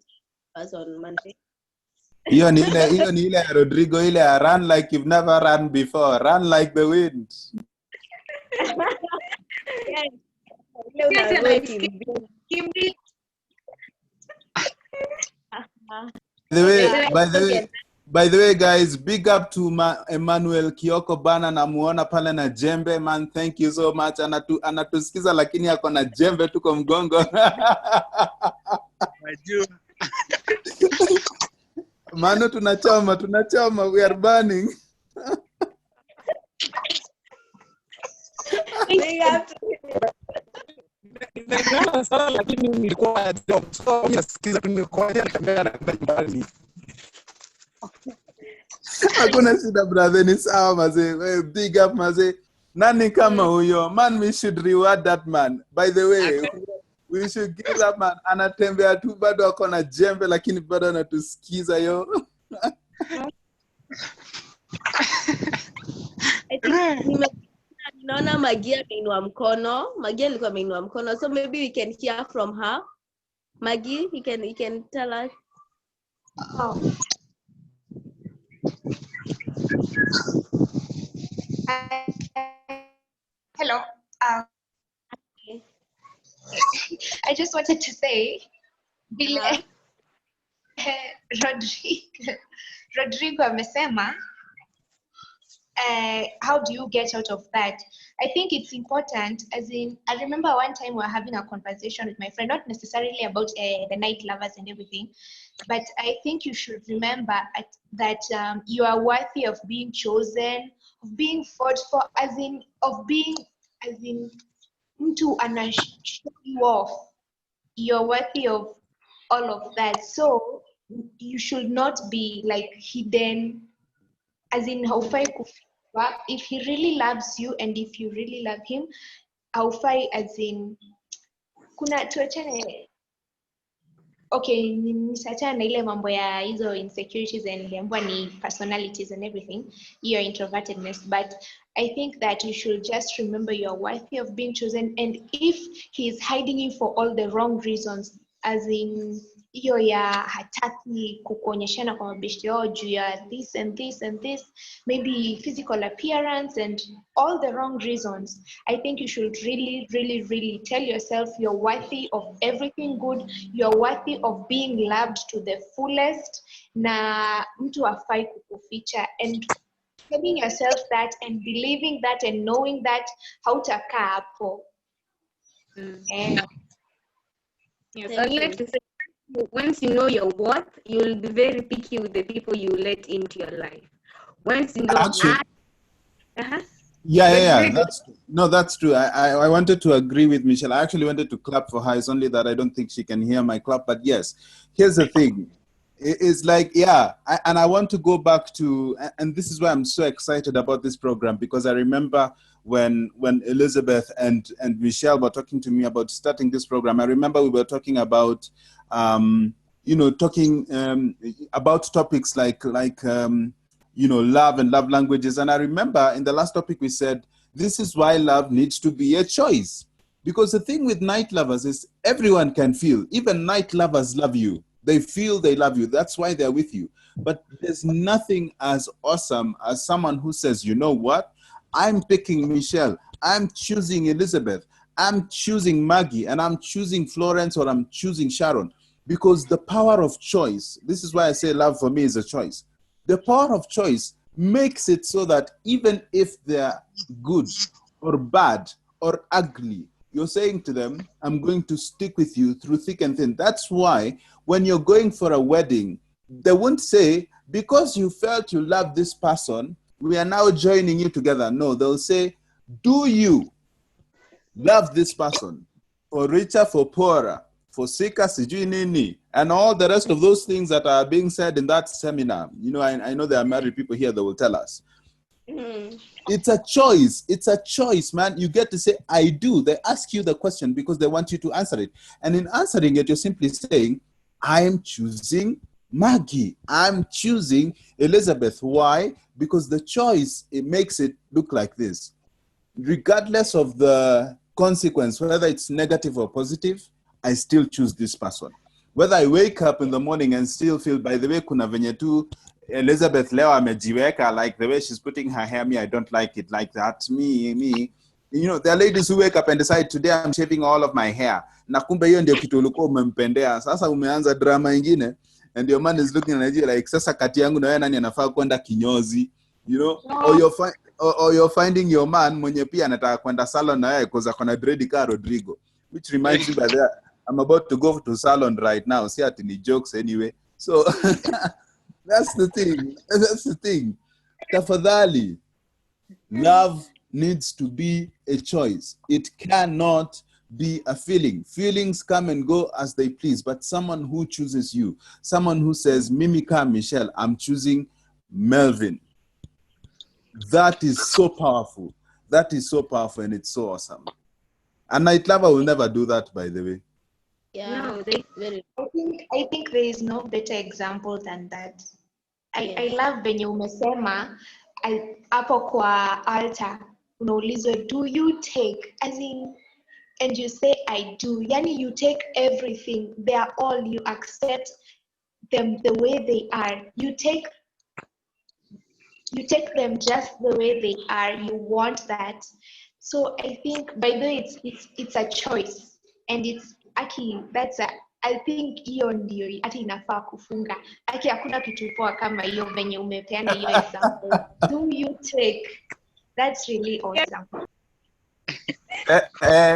Speaker 3: person Monday.
Speaker 6: Hiyo ni ile ya Rodrigo, ile ya run like you've never run before, run like the wind. By the way, guys, big up to Emmanuel Kioko bana, namuona pale na jembe, man, thank you so much. Anatusikiza lakini ako na jembe tu kwa mgongo. Mano tunachoma, we are burning. Hakuna shida brother, ni sawa maze. Big up maze. Nani kama huyo? Man, we should reward that man. By the way, we should give that man, anatembea tu bado ako na jembe lakini bado anatusikiza yo.
Speaker 3: Naona Magia ameinua mkono. Magia alikuwa ameinua mkono. So maybe we can hear from her. Maggie, you can tell us.
Speaker 4: Hello. I just wanted to say, Rodrigo amesema, how do you get out of that? I think it's important, as in, I remember one time we were having a conversation with my friend, not necessarily about the night lovers and everything, but I think you should remember that you are worthy of being chosen, of being fought for, mtu ana show you off. You're worthy of all of that. So you should not be like hidden, as in haufai kufiwa. If he really loves you and if you really love him, haufai, as in kuna tuachane. Okay, nisachana na ile mambo ya hizo insecurities and niliambiwa ni personalities and everything, your introvertedness, but I think that you should just remember you're worthy of being chosen, and if he is hiding you for all the wrong reasons, as in hiyo ya hataki kukuonyeshana kwa mabeshte yao juu ya this and this and this, maybe physical appearance and all the wrong reasons. I think you should really, really, really tell yourself you're worthy of everything good, you're worthy of being loved to the fullest, na mtu hafai kukuficha, and telling yourself that and believing that and knowing that hautakaa hapo.
Speaker 2: Yes,
Speaker 3: Thank
Speaker 2: I'd like
Speaker 3: you.
Speaker 2: to say, once you know your worth, you'll be very picky with the people you let into your life. Once you know
Speaker 6: Actually,
Speaker 2: that,
Speaker 6: yeah.
Speaker 2: Rodrigo.
Speaker 6: That's true. I wanted to agree with Michelle. I actually wanted to clap for her. It's only that I don't think she can hear my clap. But yes, here's the thing. It's like, and I want to go back to, and this is why I'm so excited about this program, because I remember when Elizabeth and Michelle were talking to me about starting this program. I remember we were talking about, talking about topics like love and love languages. And I remember in the last topic we said, this is why love needs to be a choice. Because the thing with night lovers is everyone can feel. Even night lovers love you. They feel they love you. That's why they're with you. But there's nothing as awesome as someone who says, you know what? I'm picking Michelle. I'm choosing Elizabeth. I'm choosing Maggie. And I'm choosing Florence, or I'm choosing Sharon. Because the power of choice, this is why I say love for me is a choice. The power of choice makes it so that even if they're good or bad or ugly, you're saying to them, I'm going to stick with you through thick and thin. That's why when you're going for a wedding, they won't say, because you felt you love this person, we are now joining you together. No, they'll say, do you love this person? For richer, for poorer, for sicker, sijui nini, and all the rest of those things that are being said in that seminar. I know there are married people here that will tell us. It's a choice. It's a choice, man. You get to say, I do. They ask you the question because they want you to answer it. And in answering it, you're simply saying, I'm choosing Maggie. I'm choosing Elizabeth. Why? Because the choice, it makes it look like this. Regardless of the consequence, whether it's negative or positive, I still choose this person. Whether I wake up in the morning and still feel, by the way, kuna venye tu Elizabeth leo amejiweka, like the way she's putting her hair, me, I don't like it like that. Me. There are ladies who wake up and decide, today I'm shaving all of my hair. Na kumbe hiyo ndio kitu ulikuwa umempendea. Sasa umeanza drama ingine, and your man is looking at you like, sasa kati yangu na wewe nani anafaa kwenda kinyozi? Or you're finding your man mwenye pia anataka kwenda salon na wewe because akona dread ka Rodrigo. Which reminds me, by the way, I'm about to go to salon right now. See ati ni jokes anyway. So that's the thing. Tafadhali, love needs to be a choice. It cannot be a feeling. Feelings come and go as they please, but someone who chooses you, someone who says, Mimika Michelle, I'm choosing Melvin. That is so powerful. That is so powerful, and it's so awesome. And night lover will never do that, by the way.
Speaker 3: Yeah,
Speaker 2: No,
Speaker 4: I think there is no better example than that. I love venye umesema hapo kwa altar unaulizwa, do you take, as in, and you say I do. Yani you take everything. They are all, you accept them the way they are. You take them just the way they are. You want that. So I think, by the way, it's a choice, and it's aki, I think hiyo ndio hata inafaa kufunga. Aki hakuna kitu poa kama hiyo venye umepeana hiyo example. Do you take? That's really awesome.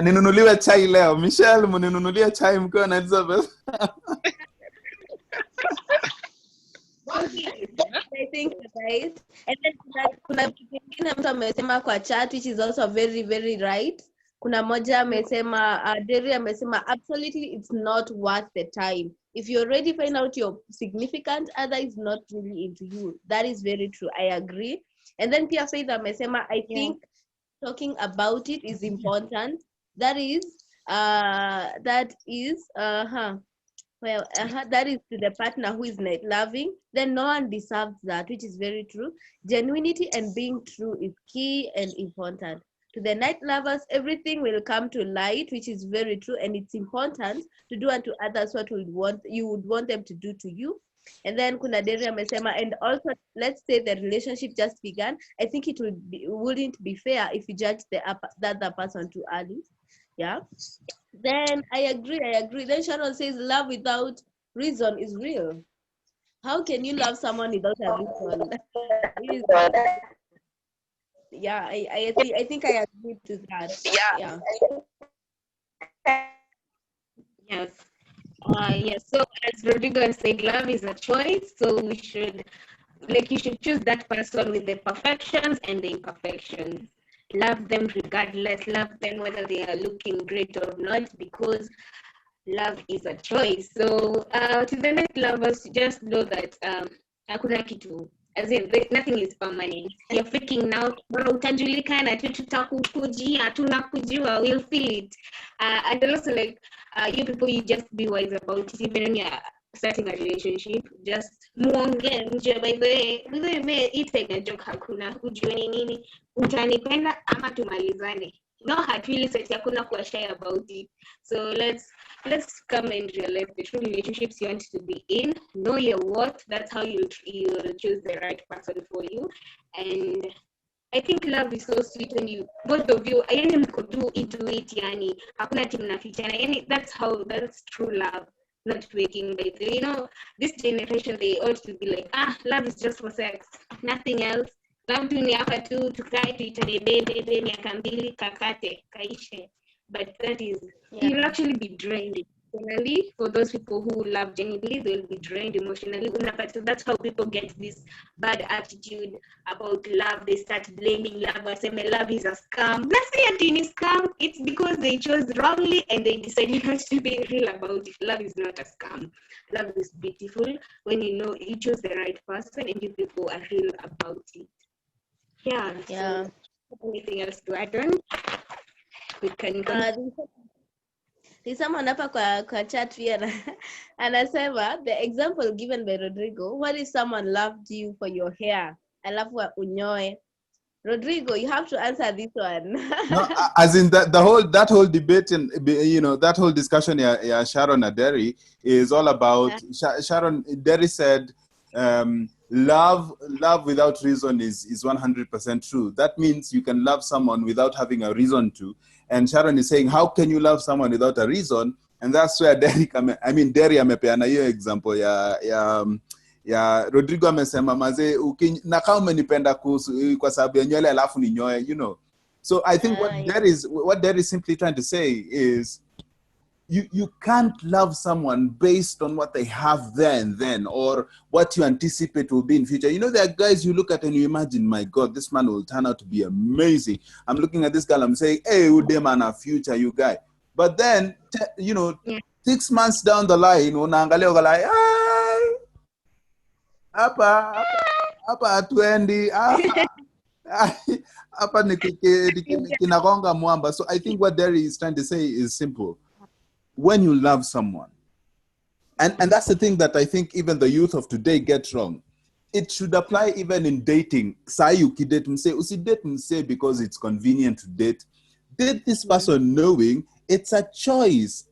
Speaker 6: Ninunuliwe chai leo. Michelle, muninunulie chai mkiwa na Elizabeth.
Speaker 3: I think right. And then kuna kingine mtu amesema kwa chat, which is also very, very right. Kuna moja amesema, Derry amesema, absolutely it's not worth the time. If you already find out your significant other is not really into you. That is very true. I agree. And then Pia Faith amesema, I think talking about it is important. That is that is to the partner who is not loving, then no one deserves that, which is very true. Genuinity and being true is key and important. To the night lovers, everything will come to light, which is very true, and it's important to do unto others what you would want them to do to you. And then kuna Deri amesema, and also let's say the relationship just began. I think it wouldn't be fair if you judge the other person too early. Yeah. Then I agree. Then Sharon says love without reason is real. How can you love someone without a reason? Yeah, I think I agree to that. Yeah.
Speaker 2: Yes. Yes. So as Rodrigo said, love is a choice. So you should choose that person with the perfections and the imperfections. Love them regardless. Love them whether they are looking great or not, because love is a choice. So to the night lovers, just know that hakuna kitu, as in nothing is permanent. You're freaking out, utajulikana tu, tutakukujia, tunakujua, we'll feel it. And also you people, you just be wise about it. Even when you're starting a relationship, just muonge nje. By the way, it's a joke, hakuna ujue ni nini, utanipenda ama tumalizane. No hard feelings, hakuna kuwa shy about it. So let's come and realize the true relationships you want to be in. Know your worth. That's how you'll choose the right person for you. And I think love is so sweet when you, both of you, yani mko do into it, yani hakuna timu nafichana. Yani that's true love, not faking. But this generation, they ought to be like, love is just for sex, nothing else. Love tu ni hapa tu tukae tuitane bebe miaka mbili kakate kaishe. But that is, you'll actually be drained emotionally. For those people who love genuinely, they'll be drained emotionally. So that's how people get this bad attitude about love. They start blaming love. I say, my love is a scam. Let's say it is scam. It's because they chose wrongly and they decided not to be real about it. Love is not a scam. Love is beautiful when you choose the right person and you people are real about it. Yeah. So anything else to add on? We can go.
Speaker 3: There's someone hapa kwa chat pia anasema, the example given by Rodrigo, what if someone loved you for your hair alafu unyoe? Rodrigo, you have to answer this one.
Speaker 6: No, as in that whole debate and that whole discussion, Sharon Aderi is all about. Sharon Aderi said, love without reason is 100% true. That means you can love someone without having a reason to. And Sharon is saying, how can you love someone without a reason? And that's where Derry amepeana hiyo example ya Rodrigo amesema maze na kama umenipenda kwa sababu ya nywele alafu ni nyoe, So I think what Derry is simply trying to say is you can't love someone based on what they have then or what you anticipate will be in future. There are guys you look at and you imagine, my God, this man will turn out to be amazing. I'm looking at this girl, I'm saying, hey, ude man a future, you guy. But then, 6 months down the line, unaangalia uko like, hapa atwendi, hapa kinagonga mwamba. So I think what Derry is trying to say is simple. When you love someone, and that's the thing that I think even the youth of today get wrong. It should apply even in dating. Usidate mse because it's convenient to date. Date this person knowing it's a choice.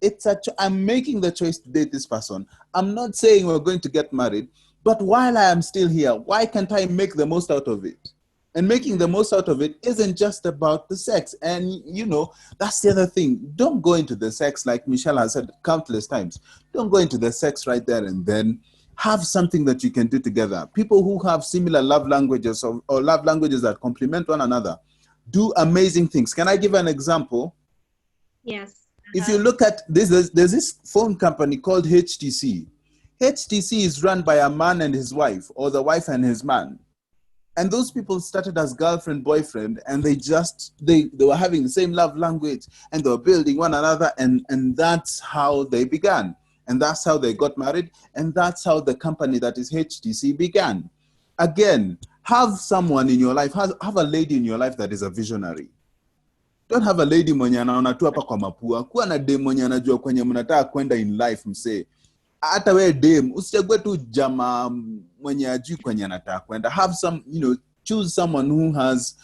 Speaker 6: I'm making the choice to date this person. I'm not saying we're going to get married, but while I am still here, why can't I make the most out of it? And making the most out of it isn't just about the sex. And, that's the other thing. Don't go into the sex, like Michelle has said countless times. Don't go into the sex right there and then. Have something that you can do together. People who have similar love languages or love languages that complement one another do amazing things. Can I give an example?
Speaker 2: Yes.
Speaker 6: If you look at this, there's this phone company called HTC. HTC is run by a man and his wife, or the wife and his man. And those people started as girlfriend, boyfriend, and they were having the same love language, and they were building one another, and that's how they began. And that's how they got married, and that's how the company that is HTC began. Again, have someone in your life, have a lady in your life that is a visionary. Don't have a lady mwenye anaona tu hapa kwa mapua. Kuwa na dem mwenye anajua kwenye mnataka kwenda in life msee. Hata wewe dem, usichague tu jamaa mwenye ajui kwenye anataka kwenda. Have some, choose someone who has,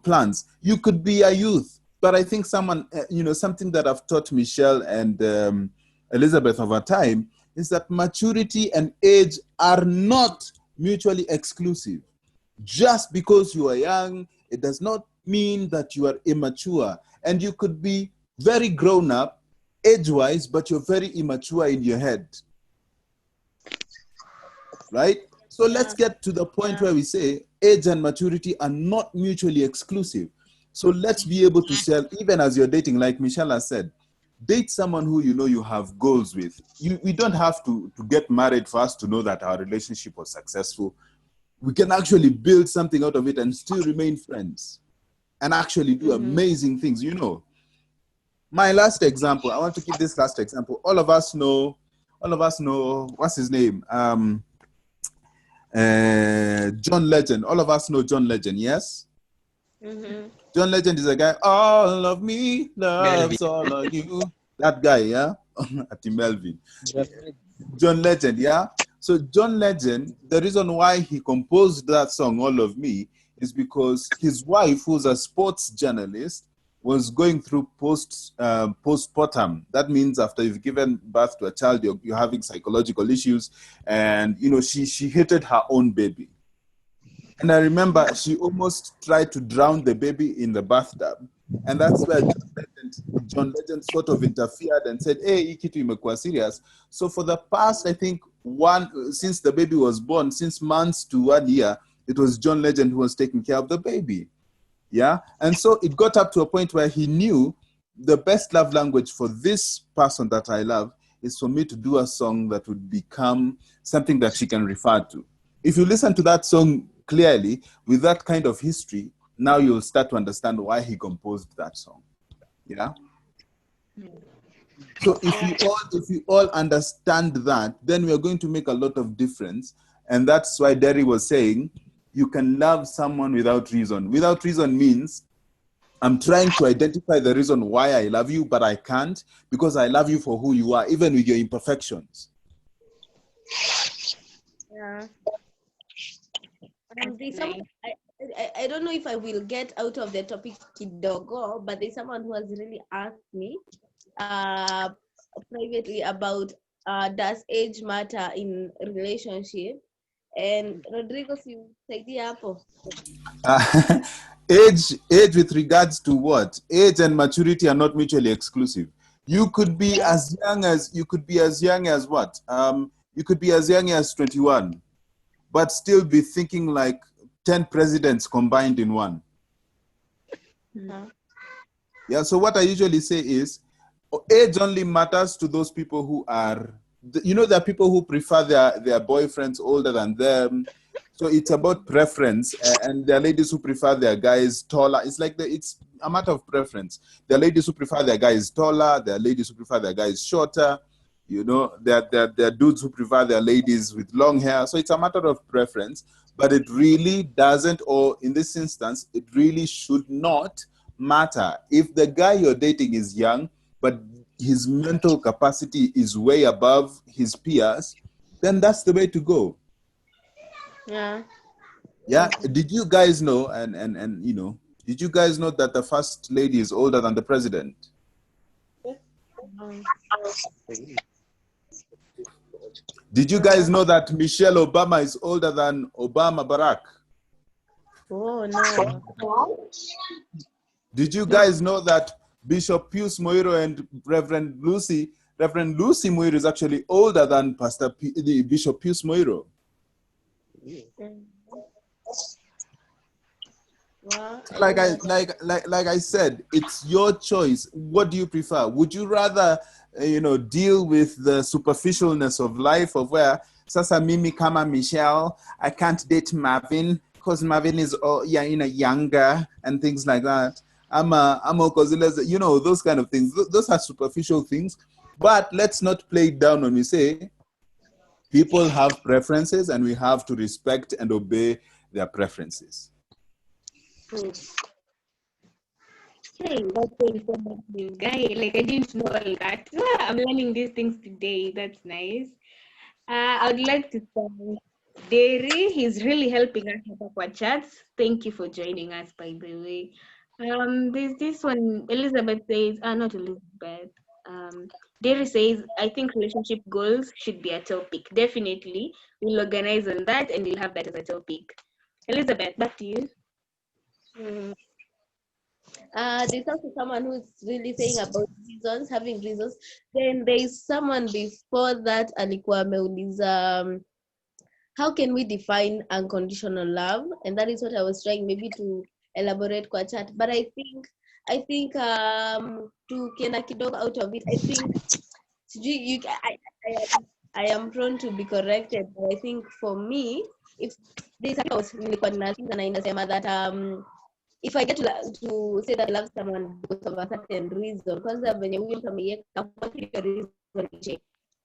Speaker 6: plans. You could be a youth, but I think someone, something that I've taught Michelle and Elizabeth over time is that maturity and age are not mutually exclusive. Just because you are young, it does not mean that you are immature. And you could be very grown up age-wise, but you're very immature in your head. Right? So let's get to the point where we say age and maturity are not mutually exclusive. So let's be able to sell, even as you're dating, like Michelle has said, date someone who you have goals with. We don't have to get married for us to know that our relationship was successful. We can actually build something out of it and still remain friends and actually do amazing things. My last example, I want to give this last example. All of us know, what's his name? John Legend. All of us know John Legend, yes? John Legend is a guy, all of me loves all of you. That guy, yeah? Ati Melvin. John Legend, yeah? So John Legend, the reason why he composed that song, All of Me, is because his wife, who's a sports journalist, was going through postpartum. That means after you've given birth to a child, you're having psychological issues. And, she hated her own baby. And I remember she almost tried to drown the baby in the bathtub. And that's where John Legend sort of interfered and said, hey, Ikitu imekuwa serious. So for the past, I think, since the baby was born, since months to 1 year, it was John Legend who was taking care of the baby. Yeah. And so it got up to a point where he knew the best love language for this person that I love is for me to do a song that would become something that she can refer to. If you listen to that song clearly, with that kind of history, now you'll start to understand why he composed that song. Yeah. So if we all understand that, then we are going to make a lot of difference. And that's why Derry was saying, you can love someone without reason. Without reason means I'm trying to identify the reason why I love you, but I can't because I love you for who you are, even with your imperfections.
Speaker 3: Yeah. I don't know if I will get out of the topic kidogo, but there's someone who has really asked me privately about does age matter in relationship? And Rodrigo, you saidia hapo.
Speaker 6: Age with regards to what? Age and maturity are not mutually exclusive. You could be as young as what? You could be as young as 21, but still be thinking like 10 presidents combined in one. Yeah, so what I usually say is age only matters to those people who are, there are people who prefer their boyfriends older than them. So it's about preference, and there are ladies who prefer their guys taller. It's like it's a matter of preference. There are ladies who prefer their guys taller. There are ladies who prefer their guys shorter. There are dudes who prefer their ladies with long hair. So it's a matter of preference, but it really doesn't, or in this instance, it really should not matter. If the guy you're dating is young, but his mental capacity is way above his peers, then that's the way to go.
Speaker 3: Yeah.
Speaker 6: Yeah. Did you guys know, did you guys know that the first lady is older than the president? Did you guys know that Michelle Obama is older than Obama Barack?
Speaker 3: Oh, no.
Speaker 6: Did you guys know that Bishop Pius Moiro and Reverend Lucy Moiro is actually older than Bishop Pius Moiro? Like I said, it's your choice. What do you prefer? Would you rather deal with the superficialness of life, of where sasa mimi kama Michelle, I can't date Marvin because Marvin is younger and things like that. I'm those kind of things. Those are superficial things. But let's not play it down when we say people have preferences and we have to respect and obey their preferences.
Speaker 2: Hey, that's so informative, guy. Like, I didn't know all that. I'm learning these things today. That's nice. I would like to thank Derry, he's really helping us hapa kwa chats. Thank you for joining us, by the way. There's this one, Elizabeth says, not Elizabeth. Derry says, I think relationship goals should be a topic. Definitely. We'll organize on that and we'll have that as a topic. Elizabeth, back to you.
Speaker 3: There's also someone who's really saying about reasons, having reasons. Then there's someone before that alikuwa ameuliza, how can we define unconditional love? And that is what I was trying maybe to elaborate kwa chat. But I think to kienda kidogo out of it, I think I am prone to be corrected. But I think for me, if there's nilikuwa ninasikiza na inasema that if I get to say that I love someone because of a certain reason, kwanza venye huyo mtu ameiweka what if the reason is,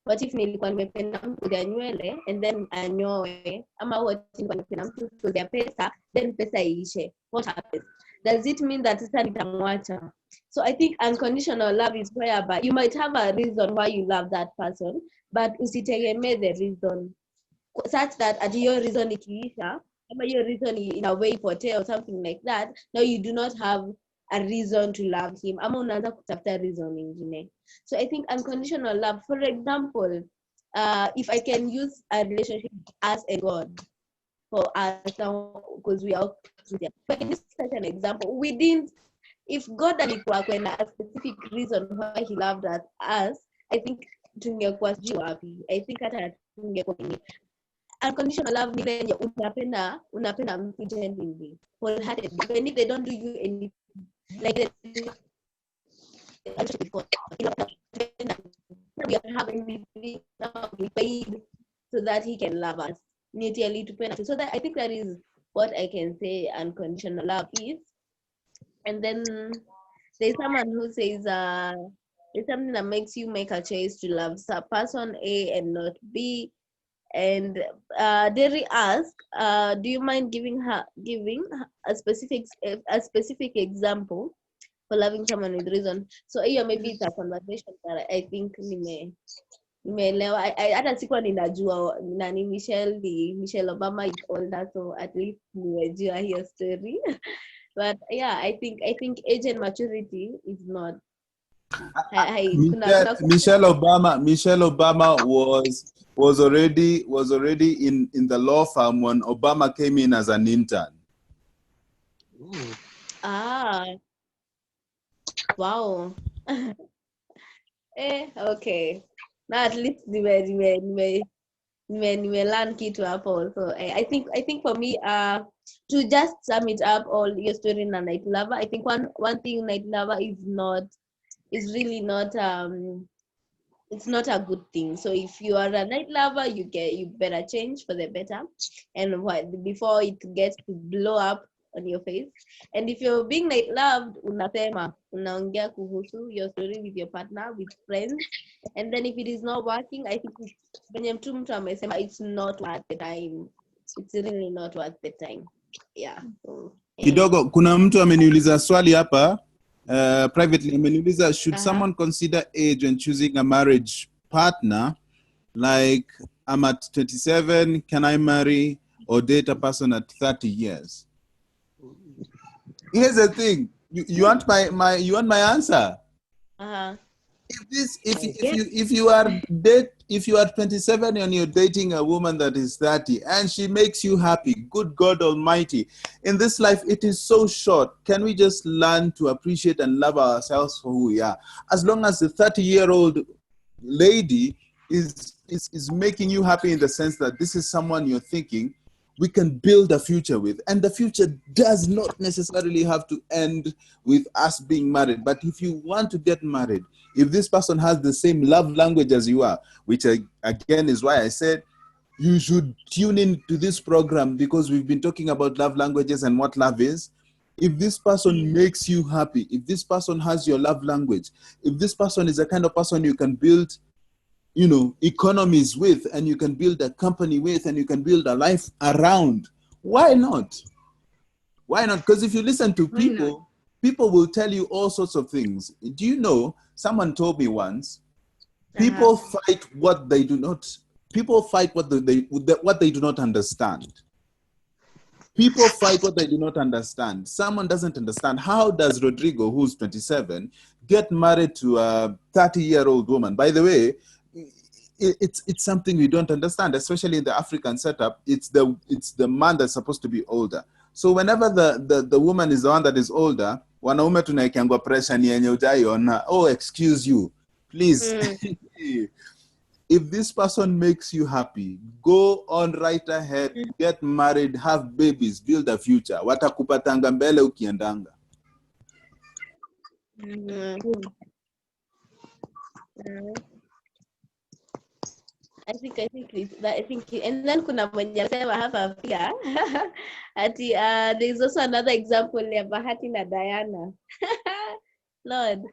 Speaker 3: what if nilikuwa nimependa mtu ya nywele and then anyoe, ama what if nilikuwa nimependa mtu because ya pesa, then pesa iishe, what happens? Does it mean that sasa nitamwacha? So I think unconditional love is whereby you might have a reason why you love that person, but usitegemee the reason such that at your reason ikiisha, ama your reason in a way ipotee or something like that, now you do not have a reason to love him, ama unaanza kutafuta reason ingine. So I think unconditional love, for example, if I can use a relationship as a God for us now, because we are Christian, but in this such an example, we didn't, if God alikuwa kwenda a specific reason why he loved us, I think tungekuwa sijui wapi. I think hata tungekuwa ni unconditional love ni venye unapenda mtu genuinely, wholeheartedly, even if they don't do you anything, like we have anything paid so that he can love us. So that I think that is what I can say unconditional love is. And then there's someone who says it's something that makes you make a choice to love person A and not B. And Derry asked, do you mind giving a specific example for loving someone with reason? So here maybe it's a conversation that I think nimeelewa. Hata sikuwa ninajua nani Michelle Obama is older, so at least nimejua hiyo story. But yeah, I think age and maturity is not.
Speaker 6: Michelle Obama was already in the law firm when Obama came in as an intern.
Speaker 7: Ooh.
Speaker 3: Wow. Okay. Now at least learn kitu hapo. So I think for me, to just sum it up all your story in a night lover, I think one thing night lover is really not it's not a good thing. So if you are a night lover, you better change for the better, and before it gets to blow up on your face. And if you're being night loved, unaongea kuhusu your story with your partner, with friends, and then if it is not working, I think venye mtu amesema it's not worth the time. It's really not worth the time. Yeah.
Speaker 6: Kidogo kuna mtu ameniuliza swali hapa. Privately, ameniuliza, should someone consider age when choosing a marriage partner? Like, I'm at 27, can I marry or date a person at 30 years? Here's the thing. You want my answer? If you are 27 and you're dating a woman that is 30 and she makes you happy, good God Almighty, in this life it is so short. Can we just learn to appreciate and love ourselves for who we are? As long as the 30-year-old lady is making you happy in the sense that this is someone you're thinking we can build a future with, and the future does not necessarily have to end with us being married. But if you want to get married, if this person has the same love language as you are, which again is why I said you should tune in to this program, because we've been talking about love languages and what love is. If this person makes you happy, if this person has your love language, if this person is the kind of person you can build economies with, and you can build a company with, and you can build a life around, why not? Why not? Because if you listen to people will tell you all sorts of things. Do you know, someone told me once, people fight what they do not people fight what they do not understand. People fight what they do not understand. Someone doesn't understand. How does Rodrigo, who's 27, get married to a 30-year-old woman? By the way, it's something we don't understand, especially in the African setup. It's the man that's supposed to be older. So whenever the woman is the one that is older, wanaume tunaekangwa pressure ni yenye hujaiona. Oh, excuse you, please. If this person makes you happy, go on right ahead, get married, have babies, build a future. Watakupatanga mbele ukiendanga.
Speaker 3: I think and then kuna mwenye anasema hapa pia ati there's also another example ya Bahati na Diana. Lord.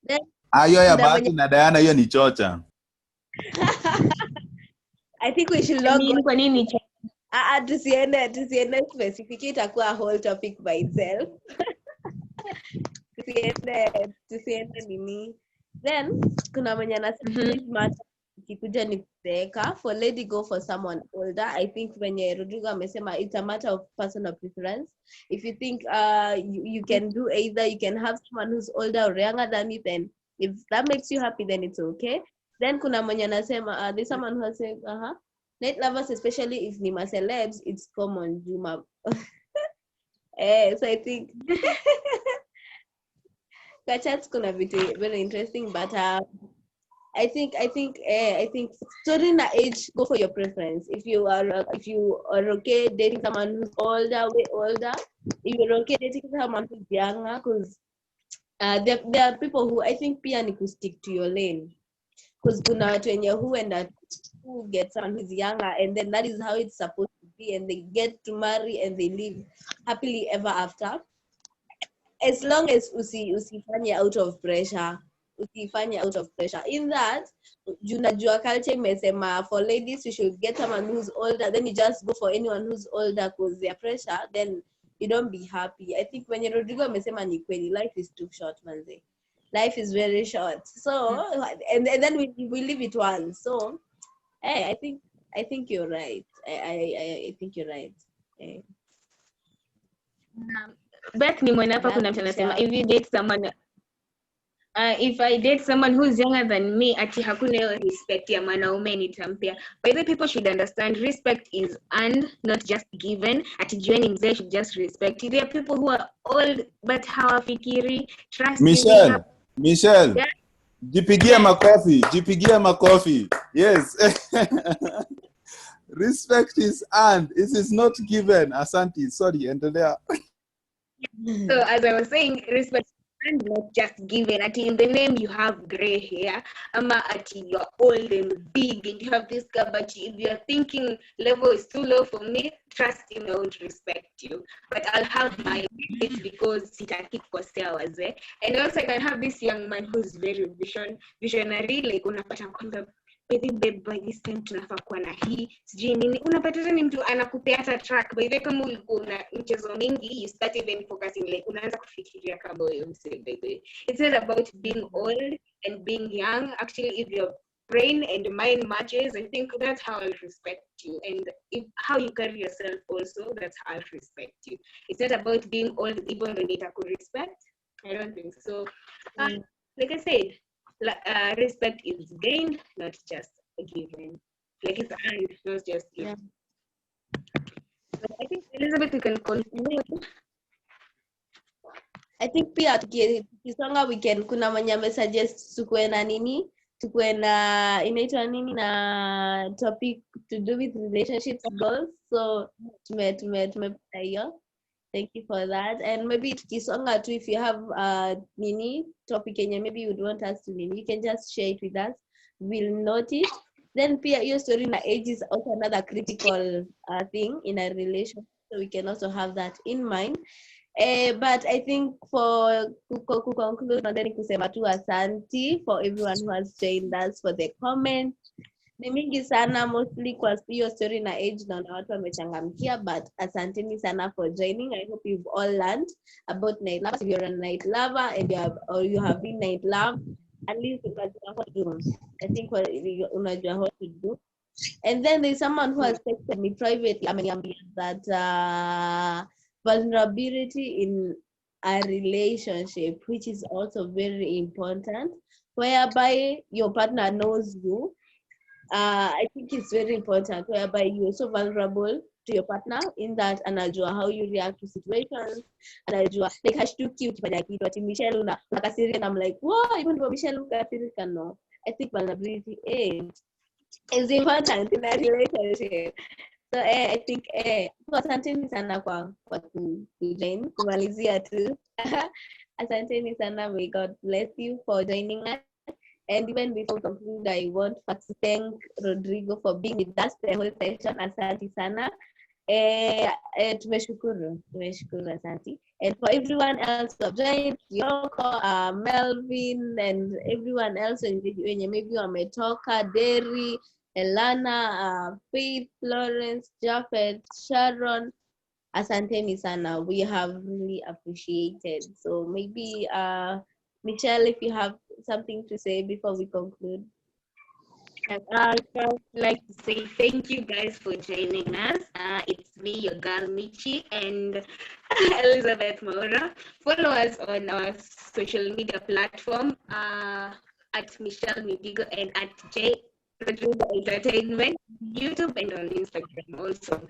Speaker 3: Then
Speaker 6: Ayo ya Bahati na Diana, hiyo ni chocha.
Speaker 3: I think we should log on.
Speaker 2: Kwa nini
Speaker 3: tusiende specific, itakuwa a whole topic by itself. tusiende nini. Then kuna mwenye anasema ikikuja ni kuzeeka, for lady go for someone older. I think when Rodrigo amesema it's a matter of personal preference. If you think you can do either, you can have someone who's older or younger than you, then if that makes you happy, then it's okay. Then kuna mwenye anasema there's someone who has said night lovers, especially if ni ma celebs, it's common Juma. So I think Kachat's gonna be very interesting, but I think during the age, go for your preference. If you are okay dating someone who's older, way older, if you're okay dating someone who's younger, because there are people who I think pia ni stick to your lane, because kuna watu wenye who get someone who's younger, and then that is how it's supposed to be, and they get to marry and they live happily ever after, as long as usifanye out of pressure. In that, junajua culture imesema for ladies you should get someone who's older, then you just go for anyone who's older because their pressure, then you don't be happy. I think when Rodrigo amesema ni kweli, life is too short, manze. Life is very short. So and then we live it once. So hey, I think you're right. I think you're right.
Speaker 2: Beth ni mwana hapa kuna mtu anasema if you date someone if I date someone who's younger than me, ati hakuna hiyo respect ya mwanaume nitampea. By the way, people should understand respect is earned, not just given. Ati jueni mzee should just respect. There are people who are old but hawafikiri. Trust
Speaker 6: Michelle,
Speaker 2: yeah.
Speaker 6: jipigia makofi. Yes. Respect is earned. It is not given. Asante. Sorry, endelea.
Speaker 2: So as I was saying, respect and not just given. Ati in the name you have gray hair, ati you're old and big and you have this guy, but if you're thinking level is too low for me, trust me, I won't respect you. But I'll have my limits because sitaki kukosea wazee. And also I can have this young man who's very visionary, like unapata kwamba babe, by this time tunafaa kuwa na hii sijui nini, unapata ni mtu anakupea hata track. By the way, kama ulikuwa una mchezo mingi, you start even focusing, like unaanza kufikiria kama wewe msee. Baby, it's not about being old and being young. Actually, if your brain and mind matches, I think that's how I'll respect you, and if how you carry yourself also, that's how I'll respect you. It's not about being old even when it could respect. I don't think so. Like I said, respect is gained, not just given. Like it's earned, not just given. But I think Elizabeth, we can conclude.
Speaker 3: I think pia tukisonga weekend kuna mwenye amesuggest tukue na nini, tukue na inaitwa nini na topic to do with relationships goals. So tumepata hiyo. Thank you for that. And maybe tukisonga tu, if you have nini topic yenye maybe you would want us to nini, you can just share it with us. We'll note it. Then pia your story na age is also another critical thing in a relationship, so we can also have that in mind. But I think for to conclude, nadhani kusema tu asanti for everyone who has joined us for the comments. Ni mingi sana, mostly kwa hiyo story na age na watu wamechangamkia, but asanteni sana for joining. I hope you've all learned about night love. If you're a night lover and you have been night love, at least unajua what to do. I think unajua what to do. And then there's someone who has texted me privately that vulnerability in a relationship, which is also very important, whereby your partner knows you. I think it's very important, whereby you're so vulnerable to your partner in that anajua how you react to situations, anajua like hashtuki ukifanya kitu ati Michelle unakasirika and I'm like, whoa, even though Michelle ukasirika, no. I think vulnerability is important in a relationship. So I think so asanteni sana kwa kujoin kumalizia tu. Asanteni sana, may God bless you for joining us. And even before we conclude, I want to thank Rodrigo for being with us the whole session. Asante sana. Tumeshukuru, asante. And for everyone else who have joined, Yoko, Melvin, and everyone else wenye maybe wametoka, Derry, Elana, Faith, Florence, Japheth, Sharon, asanteni sana. We have really appreciated. So maybe Michelle, if you have something to say before we conclude.
Speaker 2: I'd like to say thank you guys for joining us. It's me, your girl Michi, and Elizabeth Maura. Follow us on our social media platform at Michelle Midigo and at J.RODRIGUEZ Entertainment, YouTube and on Instagram also.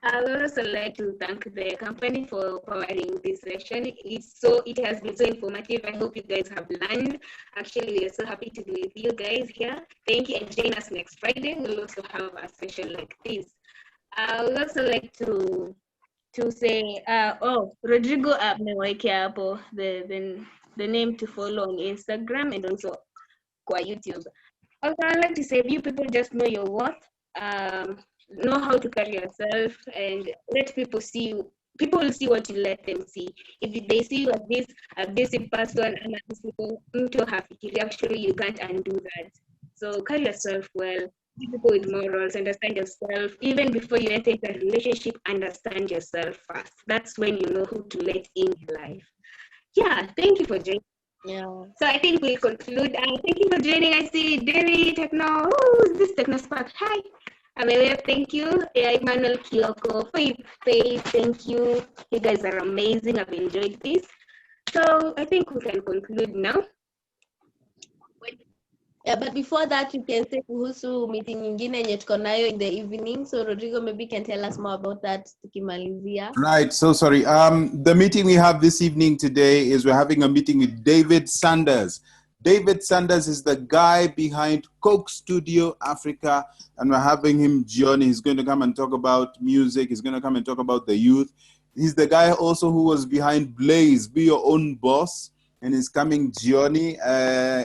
Speaker 2: I would also like to thank the company for powering this session. It has been so informative. I hope you guys have learned. Actually, we are so happy to be with you guys here. Thank you, and join us next Friday. We'll also have a session like this. I would also like to say, Rodrigo amewekea hapo the name to follow on Instagram and also kwa YouTube. Also, I'd like to say, you people just know your worth. Know how to carry yourself and let people see you. People will see what you let them see. If they see you as this abusive person and as people into hafikiri, actually you can't undo that. So carry yourself well. Be people with morals, understand yourself. Even before you enter into a relationship, understand yourself first. That's when you know who to let in your life. Yeah, thank you for joining.
Speaker 3: Yeah.
Speaker 2: So I think we'll conclude. Thank you for joining. I see Derry Techno. Who's this Techno Spark? Hi. Amelia, thank you. Emmanuel Kioko, Faith, thank you. You guys are amazing. I've enjoyed this. So I think we can conclude now.
Speaker 3: Yeah, but before that, you can say kuhusu meeting nyingine yenye tuko nayo in the evening. So Rodrigo maybe can tell us more about that tukimalizia.
Speaker 6: Right. So sorry. The meeting we have this evening today is we're having a meeting with David Sanders. David Sanders is the guy behind Coke Studio Africa, and we're having him join. He's going to come and talk about music. He's going to come and talk about the youth. He's the guy also who was behind Blaze, Be Your Own Boss, and he's coming Gioni.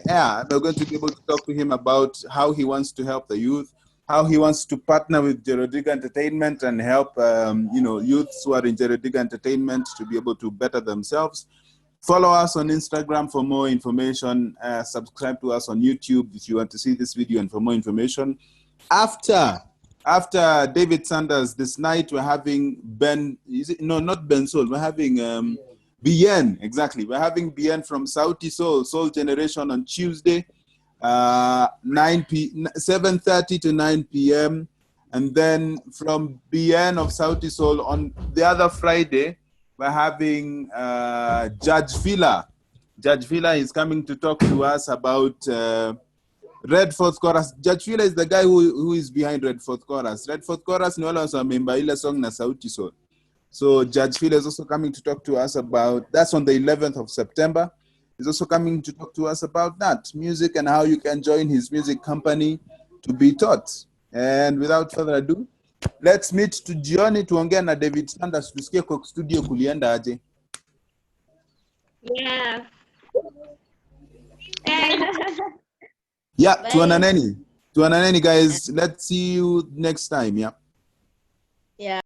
Speaker 6: Yeah, we're going to be able to talk to him about how he wants to help the youth, how he wants to partner with J.RODRIGUEZ Entertainment and help youths who are in J.RODRIGUEZ Entertainment to be able to better themselves. Follow us on Instagram for more information. Subscribe to us on YouTube if you want to see this video and for more information. After David Sanders, this night we're having not Ben Soul. We're having Bien, exactly. We're having Bien from Sauti Soul Generation on Tuesday, 7:30 to 9 p.m. And then from Bien of Sauti Soul on the other Friday, we're having Judge Fila. Judge Fila is coming to talk to us about Red Fourth Chorus. Judge Fila is the guy who is behind Red Fourth Chorus. Red Fourth Chorus ni wale wameimba ile song na Sauti Soul. So Judge Phil is also coming to talk to us about, that's on the 11th of September. He's also coming to talk to us about that, music and how you can join his music company to be taught. And without further ado, let's meet to Gioni tuongea na David Sanders tusikie Coke Studio kulienda aje.
Speaker 2: Yeah.
Speaker 6: Yeah, tuonaneni guys. Let's see you next time, yeah.
Speaker 3: Yeah.